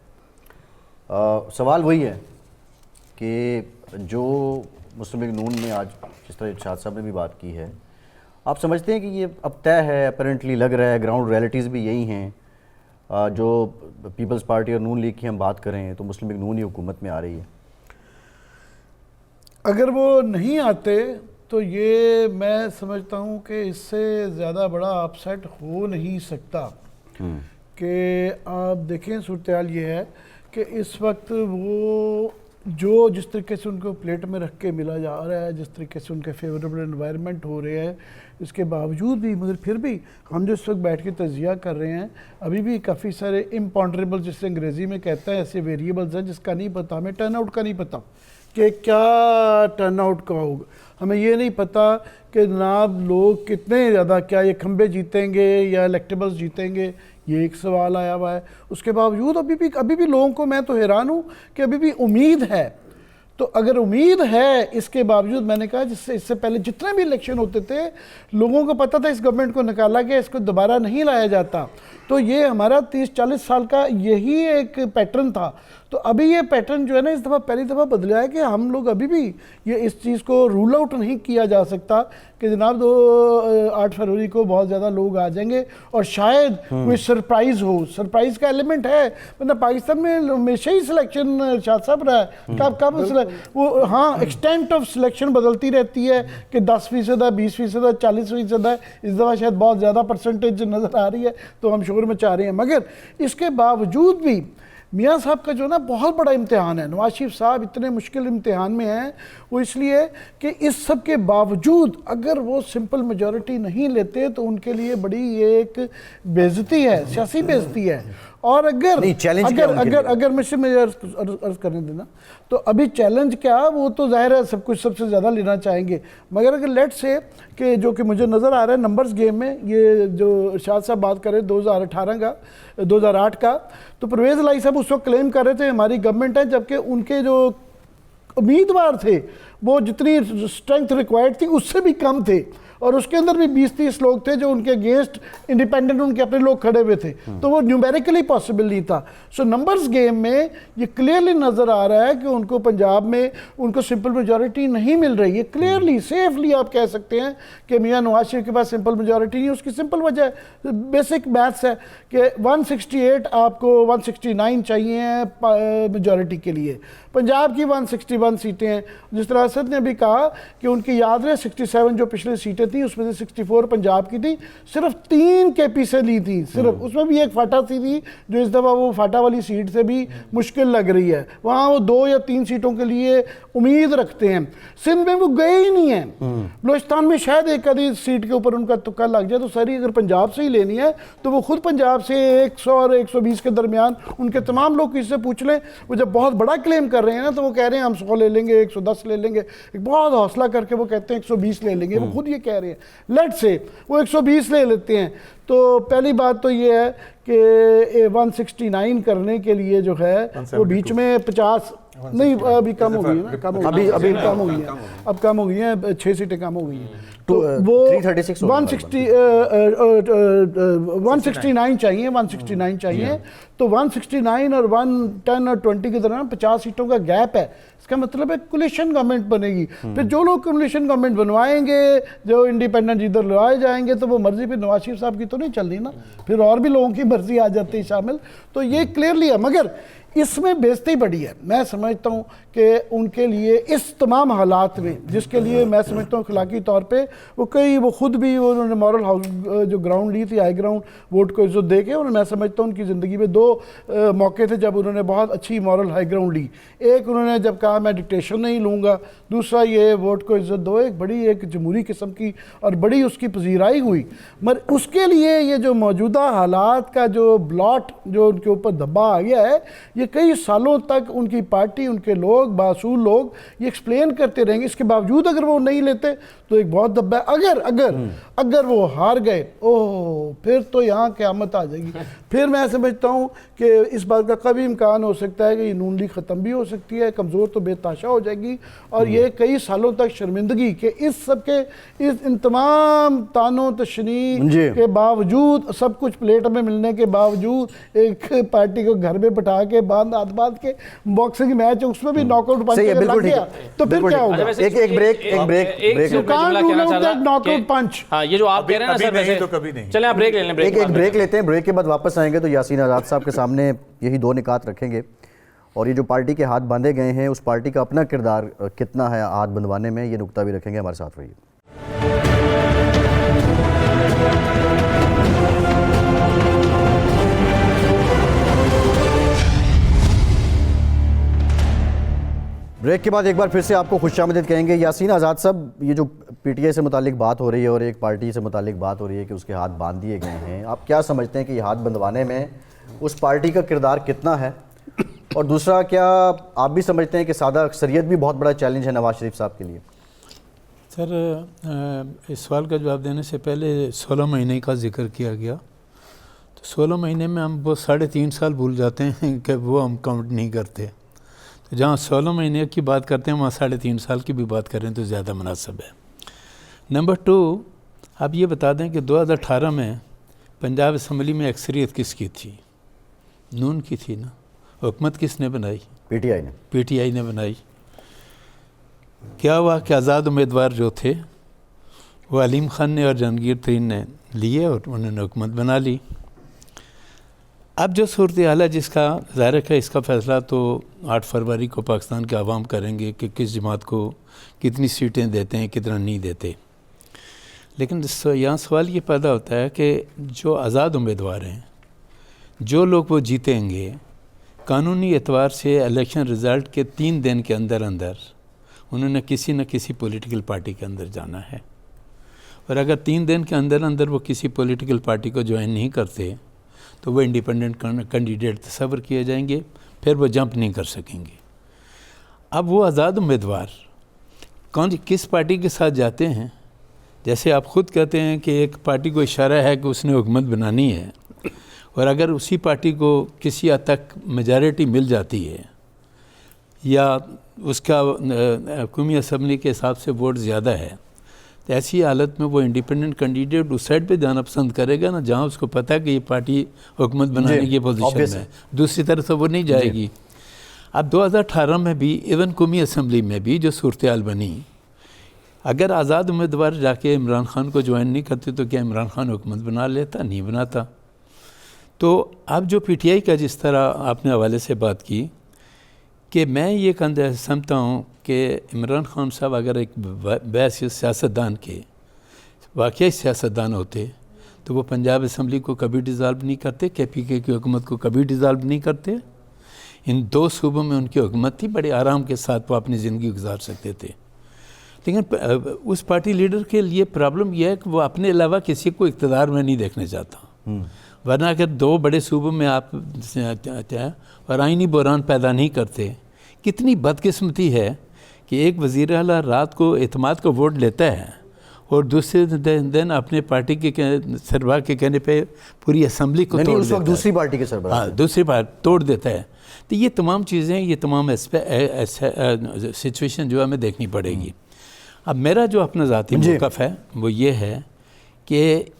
सवाल वही है कि जो मुस्लिम लीग नून ने आज जिस तरह इरशाद साहब ने भी बात की है, आप समझते हैं कि ये अब तय है, अपेरेंटली लग रहा है, ग्राउंड रियलिटीज़ भी यही हैं, जो पीपल्स पार्टी और नून लीग की हम बात करें तो मुस्लिम लीग नून ही हुकूमत में आ रही है? अगर वो नहीं आते तो ये मैं समझता हूँ कि इससे ज़्यादा बड़ा अपसेट हो नहीं सकता। कि आप देखें सूरत ये है कि इस वक्त वो जो जिस तरीके से उनको प्लेट में रख के मिला जा रहा है, जिस तरीके से उनके फेवरेबल एनवायरनमेंट हो रहे हैं, इसके बावजूद भी, मगर फिर भी हम जो इस वक्त बैठ के तजिया कर रहे हैं, अभी भी काफ़ी सारे इम्पॉन्डरेबल, जिसे अंग्रेज़ी में कहता है, ऐसे वेरिएबल्स हैं जिसका नहीं पता हमें, टर्न आउट का नहीं पता कि क्या टर्नआउट का होगा। हमें ये नहीं पता कि जनाब लोग कितने ज़्यादा, क्या ये खंबे जीतेंगे या इलेक्टेबल्स जीतेंगे, ये एक सवाल आया हुआ है। उसके बावजूद अभी भी लोगों को, मैं तो हैरान हूँ कि अभी भी उम्मीद है। तो अगर उम्मीद है, इसके बावजूद मैंने कहा जिससे इससे पहले जितने भी इलेक्शन होते थे लोगों को पता था इस गवर्नमेंट को निकाला गया, इसको दोबारा नहीं लाया जाता। तो ये हमारा 30-40 साल का यही एक पैटर्न था। तो अभी ये पैटर्न जो है ना, इस दफ़ा पहली दफ़ा बदला है कि हम लोग अभी भी ये इस चीज़ को रूल आउट नहीं किया जा सकता कि जनाब 8 फरवरी को बहुत ज़्यादा लोग आ जाएंगे और शायद कोई सरप्राइज़ हो। सरप्राइज़ का एलिमेंट है, मतलब पाकिस्तान में हमेशा ही सिलेक्शन शाह साहब रहा है। कब वो, हाँ, एक्सटेंट ऑफ सिलेक्शन बदलती रहती है कि 10% है, 20% है, 40% है। इस दफ़ा शायद बहुत ज़्यादा परसेंटेज नज़र आ रही है, तो हम शोर मचा रहे हैं। मगर इसके बावजूद भी मियाँ साहब का जो ना बहुत बड़ा इम्तिहान है, नवाज शरीफ साहब इतने मुश्किल इम्तिहान में हैं, वो इसलिए कि इस सब के बावजूद अगर वो सिंपल मेजॉरिटी नहीं लेते तो उनके लिए बड़ी ये एक बेइज्जती है, सियासी बेइज्जती है। और अगर मुझसे अर्ज करने देना, तो अभी चैलेंज क्या, वो तो जाहिर है सब कुछ सबसे ज़्यादा लेना चाहेंगे। मगर अगर लेट से कि जो कि मुझे नज़र आ रहा है नंबर्स गेम में, ये जो इरशाद साहब बात कर रहे 2008 का, तो परवेज़ इलाही साहब उस वक्त क्लेम कर रहे थे हमारी गवर्नमेंट है, जबकि उनके जो उम्मीदवार थे वो जितनी स्ट्रेंथ रिक्वायर्ड थी उससे भी कम थे, और उसके अंदर भी 20-30 लोग थे जो उनके अगेंस्ट इंडिपेंडेंट उनके अपने लोग खड़े हुए थे। तो वो न्यूमेरिकली पॉसिबल नहीं था। सो नंबर्स गेम में ये क्लियरली नज़र आ रहा है कि उनको पंजाब में उनको सिंपल मेजॉरिटी नहीं मिल रही है। क्लियरली सेफली आप कह सकते हैं कि मियाँ नवाज शरीफ के पास सिंपल मेजॉरिटी नहीं है। उसकी सिंपल वजह बेसिक मैथ्स है कि 168 आपको 169 चाहिए मेजॉरिटी के लिए। पंजाब की 161 सीटें हैं। जिस तरह असद ने भी कहा कि उनकी याद रहे 67 जो पिछली सीटें थी उसमें से 64 पंजाब की थी, सिर्फ 3 केपी से ली थी, सिर्फ उसमें भी एक फाटा सी थी जो इस दफ़ा वो फाटा वाली सीट से भी मुश्किल लग रही है। वहाँ वो 2 या 3 सीटों के लिए उम्मीद रखते हैं। सिंध में वो गए ही नहीं हैं। बलोचिस्तान में शायद एक आधी सीट के ऊपर उनका तुक्का लग जाए। तो सारी अगर पंजाब से ही लेनी है तो वो खुद पंजाब से 100 और 120 के दरमियान उनके तमाम लोग किससे पूछ लें, वो जब बहुत बड़ा क्लेम कर रहे हैं ना तो वो कह रहे हैं हम 100 ले लेंगे, 110 ले लेंगे। एक बहुत हौसला करके वो कहते हैं 120 ले लेंगे, वो खुद ये कह रहे हैं। लेट से वो 120 ले लेते हैं। तो पहली बात तो ये है कि 169 करने के लिए जो है वो बीच में 50 नहीं, अभी कम हो गई है ना, कम हो गई, अभी कम हो गई है, अब कम हो गई है, 6 सीटें कम हो गई हैं। तो वो 169 चाहिए, 169 चाहिए। तो 169 और 110 और 20 के दरमियान 50 सीटों का गैप है। इसका मतलब है कोलिशन गवर्नमेंट बनेगी। फिर जो लोग कोलिशन गवर्नमेंट बनवाएंगे, जो इंडिपेंडेंट इधर लगाए जाएंगे, तो वो मर्जी फिर नवाज शरीफ साहब की तो नहीं चल रही ना, फिर और भी लोगों की मर्जी आ जाती है शामिल। तो ये क्लियरली है। मगर इसमें बेइज्जती बड़ी है। मैं समझता हूँ कि उनके लिए इस तमाम हालात में, जिसके लिए मैं समझता हूँ अखलाकी तौर पे वो खुद भी उन्होंने मॉरल हाउस जो ग्राउंड ली थी, हाई ग्राउंड वोट को इज्जत दे के, और मैं समझता हूँ उनकी ज़िंदगी में 2 मौके थे जब उन्होंने बहुत अच्छी मॉरल हाई ग्राउंड ली। एक उन्होंने जब कहा मैं डिक्टेशन नहीं लूँगा, दूसरा ये वोट को इज्जत दो, एक बड़ी एक जमहूरी किस्म की और बड़ी उसकी पजीराई हुई। मगर उसके लिए ये जो मौजूदा हालात का जो ब्लॉट जो उनके ऊपर दबा आ गया है, ये कई सालों तक उनकी पार्टी, उनके लोग, बासूल लोग ये एक्सप्लेन करते रहेंगे। इसके बावजूद अगर वो नहीं लेते तो एक बहुत दब्बा है। अगर वो हार गए, ओह, फिर तो यहाँ क़यामत आ जाएगी। फिर मैं समझता हूँ कि इस बात का कभी इम्कान हो सकता है कि ये नून लीग ख़त्म भी हो सकती है, कमज़ोर तो बेताशा हो जाएगी, और ये कई सालों तक शर्मिंदगी के इस सब के इन तमाम तानों तशनी के बावजूद, सब कुछ प्लेट में मिलने के बावजूद, एक पार्टी को घर में बैठा के बांध के बॉक्सिंग मैच है उसमें भी नॉकआउट पंच लग गया, तो फिर क्या होगा? Knockout punch. हाँ, ये जो आप कह रहे हैं ना सर, नहीं तो कभी नहीं। चलें आप ब्रेक ले लें। एक ब्रेक लेते हैं। ब्रेक के बाद वापस आएंगे तो यासीन आज़ाद साहब के सामने यही 2 निकात रखेंगे, और ये जो पार्टी के हाथ बांधे गए हैं उस पार्टी का अपना किरदार कितना है हाथ बंधवाने में, ये नुकता भी रखेंगे। हमारे साथ रहिए। ब्रेक के बाद एक बार फिर से आपको खुशामदीद कहेंगे। यासीन आज़ाद साहब, ये जो पीटीआई से मुतालिक बात हो रही है और एक पार्टी से मुतालिक बात हो रही है कि उसके हाथ बांध दिए गए हैं, आप क्या समझते हैं कि हाथ बंधवाने में उस पार्टी का किरदार कितना है, और दूसरा, क्या आप भी समझते हैं कि सादा अक्सरियत भी बहुत बड़ा चैलेंज है नवाज शरीफ साहब के लिए? सर, इस सवाल का जवाब देने से पहले 16 महीने का जिक्र किया गया, तो 16 महीने में हम वो 3.5 साल भूल जाते हैं कि वो हम काउंट नहीं करते। तो जहाँ 16 महीने की बात करते हैं वहाँ 3.5 साल की भी बात करें तो ज़्यादा मुनासिब है। नंबर 2, आप ये बता दें कि 2018 में पंजाब असम्बली में अक्सरियत किसकी थी? नून की थी ना। हुकूमत किसने बनाई? पीटीआई ने बनाई। क्या हुआ कि आज़ाद उम्मीदवार जो थे वो अलीम ख़ान ने और जहांगीर तरीन ने लिए और उन्होंने हुकूमत बना ली। अब जो सूरत हाल है, जिसका ज़ाहिर है इसका फ़ैसला तो 8 फरवरी को पाकिस्तान के अवाम करेंगे कि किस जमात को कितनी सीटें देते हैं, कितना नहीं देते। लेकिन यहाँ सवाल ये पैदा होता है कि जो आज़ाद उम्मीदवार हैं, जो लोग वो जीतेंगे, कानूनी एतबार से इलेक्शन रिज़ल्ट के 3 दिन के अंदर अंदर उन्होंने किसी न किसी पॉलिटिकल पार्टी के अंदर जाना है। और अगर 3 दिन के अंदर अंदर वो किसी पॉलिटिकल पार्टी को ज्वाइन नहीं करते तो वो इंडिपेंडेंट कैंडिडेट तस्वर किए जाएंगे, फिर वो जंप नहीं कर सकेंगे। अब वो आज़ाद उम्मीदवार किस पार्टी के साथ जाते हैं? जैसे आप ख़ुद कहते हैं कि एक पार्टी को इशारा है कि उसने हुकूमत बनानी है, और अगर उसी पार्टी को किसी हद तक मेजॉरिटी मिल जाती है या उसका कौमी असम्बली के हिसाब से वोट ज़्यादा है, तो ऐसी हालत में वो इंडिपेंडेंट कैंडिडेट उस साइड पे जाना पसंद करेगा ना जहाँ उसको पता है कि ये पार्टी हुकूमत बनाने की पोजीशन में है। दूसरी तरफ तो वो नहीं जाएगी। अब 2018 में भी इवन कौमी असम्बली में भी जो सूरत हाल बनी, अगर आज़ाद उम्मीदवार जाके इमरान खान को ज्वाइन नहीं करते तो क्या इमरान खान हुकूमत बना लेता? नहीं बनाता। तो अब जो पीटीआई का जिस तरह आपने हवाले से बात की कि मैं ये समझता हूँ कि इमरान खान साहब अगर एक वैसे सियासतदान के वाकई सियासतदान होते तो वो पंजाब असम्बली को कभी डिज़ाल्व नहीं करते, KPK की हुकूमत को कभी डिज़ाल्व नहीं करते। इन 2 सूबों में उनकी हुकूमत थी, बड़े आराम के साथ वो अपनी ज़िंदगी गुजार सकते थे। लेकिन उस पार्टी लीडर के लिए प्रॉब्लम यह है कि वो अपने अलावा किसी को इक़्तिदार में नहीं देखना चाहता। वरना अगर 2 बड़े सूबों में आप और आइनी बहरान पैदा नहीं करते, कितनी बदकिस्मती है कि एक वज़ीर आला रात को एतमाद को वोट लेता है और दूसरे दिन अपने पार्टी के सरबराह के कहने पे पूरी असम्बली को तोड़ देता है। दूसरी पार्टी के सरबराह, हाँ, दूसरी पार्टी तोड़ देता है। तो ये तमाम चीज़ें, ये तमाम सिचुएशन जो हमें देखनी पड़ेगी। अब मेरा जो अपना ज़ाती मौक़िफ़ है वो ये है कि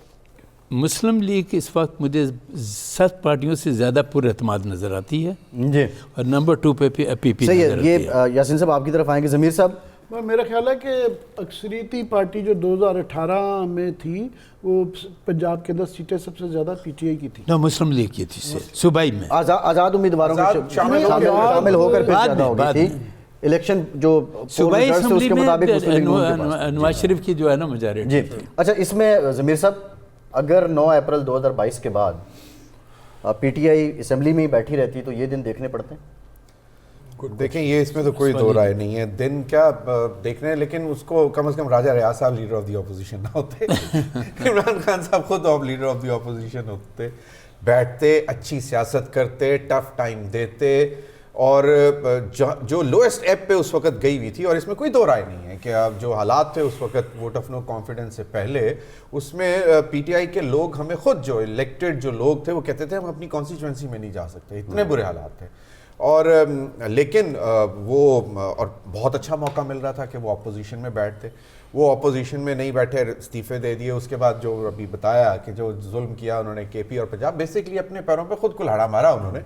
मुस्लिम लीग इस वक्त मुझे 7 पार्टियों से ज़्यादा पुरएतमाद नज़र आती है जी, और नंबर 2 पे PPP सही है। ये यासीन साहब आपकी तरफ आएंगे। ज़मीर साहब, मेरा ख्याल है कि अक्सरियती पार्टी जो 2018 में थी वो पंजाब के 10 सीटें सबसे ज़्यादा पीटीआई की थी ना, मुस्लिम लीग की थी सूबाई में। आज़ाद उम्मीदवारों को शामिल होकर फिर ज़्यादा हो गई थी। इलेक्शन जो सूबाई असम्बली में नवाज शरीफ की जो है ना मेजॉरिटी जी। अच्छा, इसमें ज़मीर साहब, अगर 9 अप्रैल 2022 के बाद पीटीआई असम्बली में ही बैठी रहती तो ये दिन देखने पड़ते हैं? देखें, ये इसमें तो कोई दो राय नहीं है, दिन क्या देखने, लेकिन उसको कम से कम राजा रियाज साहब लीडर ऑफ द ऑपोजिशन ना होते इमरान खान साहब खुद लीडर ऑफ द ऑपोजिशन होते, बैठते, अच्छी सियासत करते, टफ टाइम देते, और जो लोएस्ट एप पे उस वक्त गई हुई थी, और इसमें कोई दो राय नहीं है कि अब जो हालात थे उस वक्त वोट ऑफ नो कॉन्फिडेंस से पहले, उसमें पीटीआई के लोग हमें खुद, जो इलेक्टेड जो लोग थे, वो कहते थे हम अपनी कॉन्स्टिट्यूंसी में नहीं जा सकते, इतने बुरे हालात थे। और लेकिन वो और बहुत अच्छा मौका मिल रहा था कि वो अपोजिशन में बैठते, वो अपोजिशन में नहीं बैठे, इस्तीफे दे दिए। उसके बाद जो अभी बताया कि जो जुल्म किया उन्होंने केपी और पंजाब, बेसिकली अपने पैरों पे खुद कुल्हाड़ा मारा उन्होंने।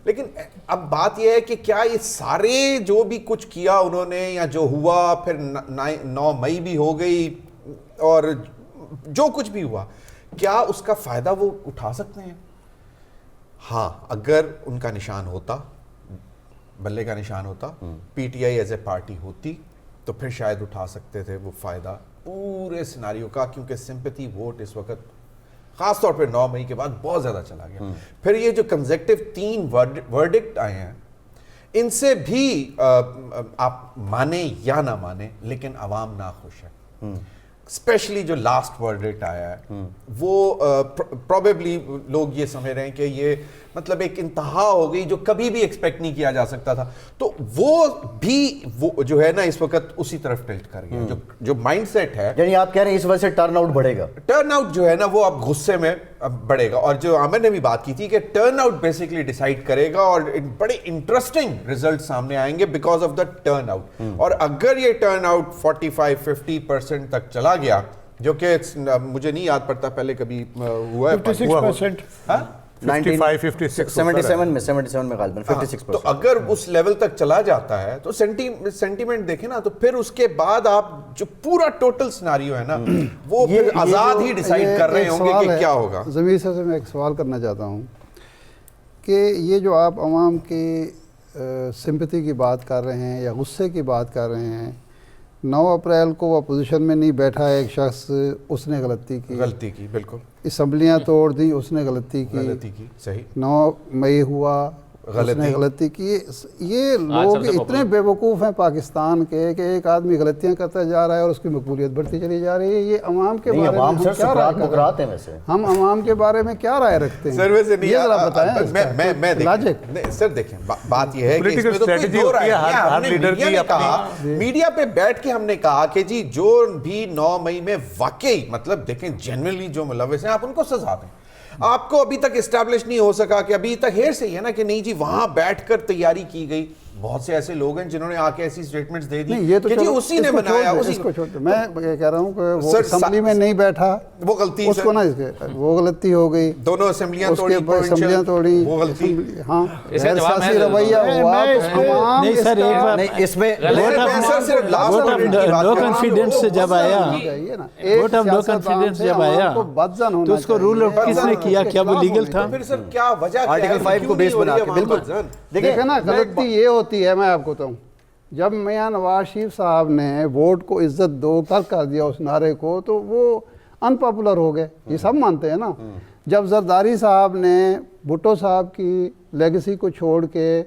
लेकिन अब बात यह है कि क्या ये सारे जो भी कुछ किया उन्होंने, या जो हुआ, फिर 9 मई भी हो गई और जो कुछ भी हुआ, क्या उसका फ़ायदा वो उठा सकते हैं? हाँ, अगर उनका निशान होता, बल्ले का निशान होता, पीटीआई एज ए पार्टी होती, तो फिर शायद उठा सकते थे वो फ़ायदा पूरे सिनारियो का, क्योंकि सिंपैथी वोट इस वक्त ख़ास तौर पे 9 मई के बाद बहुत ज़्यादा चला गया। फिर ये जो कंसेक्टिव 3 वर्डिक्ट आए हैं, इनसे भी आप माने या ना माने, लेकिन अवाम ना खुश है। स्पेशली जो लास्ट वर्डिक्ट आया है, वो प्रोबेबली लोग ये समझ रहे हैं कि ये मतलब एक इंतहा हो गई जो कभी भी एक्सपेक्ट नहीं किया जा सकता था। तो वो जो है ना इस वक्त उसी तरफ टिल्ट कर गया। जो माइंडसेट है, यानी आप कह रहे हैं इस वजह से टर्नआउट बढ़ेगा। टर्नआउट जो है ना वो अब गुस्से में अब बढ़ेगा। और जो आमिर ने भी बात की थी कि टर्नआउट बेसिकली डिसाइड करेगा और बड़े इंटरेस्टिंग रिजल्ट सामने आएंगे बिकॉज ऑफ द टर्नआउट। और अगर ये टर्नआउट 45-50% तक चला गया, जो कि मुझे नहीं याद पड़ता पहले कभी हुआ है, 56%। 77 में गालिबन 56%। तो अगर उस लेवल तक चला जाता है तो सेंटीमेंट देखें ना, तो फिर उसके बाद आप जो पूरा टोटल सिनारियो है ना वो फिर आज़ाद ही डिसाइड कर रहे होंगे कि क्या होगा। ज़मीर साहब से मैं एक सवाल करना चाहता हूँ कि ये जो आप अवाम की सिंपैथी की बात कर रहे हैं या गुस्से की बात कर रहे हैं, 9 अप्रैल को वो अपोजिशन में नहीं बैठा है एक शख्स, उसने गलती की, बिल्कुल। असम्बलियाँ तोड़ दी, उसने गलती की, सही। 9 मई हुआ, उसने गलती की। ये लोग इतने बेवकूफ़ हैं पाकिस्तान के कि एक आदमी गलतियां करता जा रहा है और उसकी मकबूलियत बढ़ती चली जा रही है। ये अवाम के बारे में हम क्या राय वैसे हम अवाम के बारे में क्या राय रखते हैं? सर वैसे नहीं, ये जरा बताएं। मैं लॉजिक सर देखें, बात ये है कि इसमें तो कोई दो राय नहीं है। हमने मीडिया ने कहा, मीडिया पे बैठ के हमने कहा कि जी जो भी 9 मई में वाकई मतलब देखें जेन्युइनली जो मुलविस हैं आप उनको सजा दें। आपको अभी तक एस्टैब्लिश नहीं हो सका कि अभी तक हेर से ही है ना कि नहीं जी वहां बैठकर तैयारी की गई। बहुत से ऐसे लोग हैं जिन्होंने आके ऐसी स्टेटमेंट्स दे दी ये तो कि जी उसी ने बनाया, उसी को छोड़। मैं ये कह रहा हूं कि वो असेंबली में नहीं बैठा, वो गलती उसको ना, इसके वो गलती हो गई। दोनों असेंबलियां तोड़ी, वो गलती। हाँ, इसका जवाब सियासी रवैया हुआ। नहीं सर, एक बार नहीं, इसमें नो कॉन्फिडेंस जब आया, वोट ऑफ नो कॉन्फिडेंस जब आया तो उसको रूल आउट किसने किया? क्या वो लीगल था? फिर सर क्या वजह, आर्टिकल 5 को बेस बना के बिल्कुल देखिए ना, गलती ये होती है, मैं आपको बताऊं, जब मियां नवाज शरीफ साहब ने वोट को इज्जत दो तर्क कर दिया उस नारे को, तो वो अनपॉपुलर हो गए, ये सब मानते हैं ना। जब जरदारी साहब ने भुट्टो साहब की लेगेसी को छोड़ के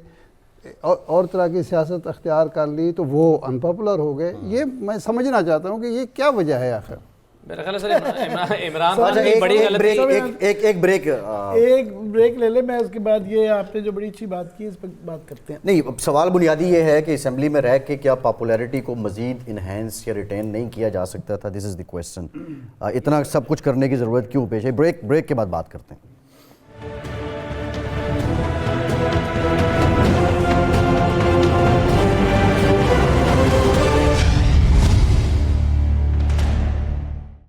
और तरह की सियासत अख्तियार कर ली तो वो अनपॉपुलर हो गए। ये मैं समझना चाहता हूँ कि ये क्या वजह है आखिर। मेरा ख्याल है सर इमरान खान की बड़ी गलती। एक ब्रेक ले ले, मैं उसके बाद ये आपने जो बड़ी अच्छी बात की इस पर बात करते हैं। नहीं, सवाल बुनियादी ये है कि असेंबली में रह के क्या पॉपुलैरिटी को मजीद इन्हेंस या रिटेन नहीं किया जा सकता था? This is the question. इतना सब कुछ करने की ज़रूरत क्यों पेश है? ब्रेक के बाद बात करते हैं।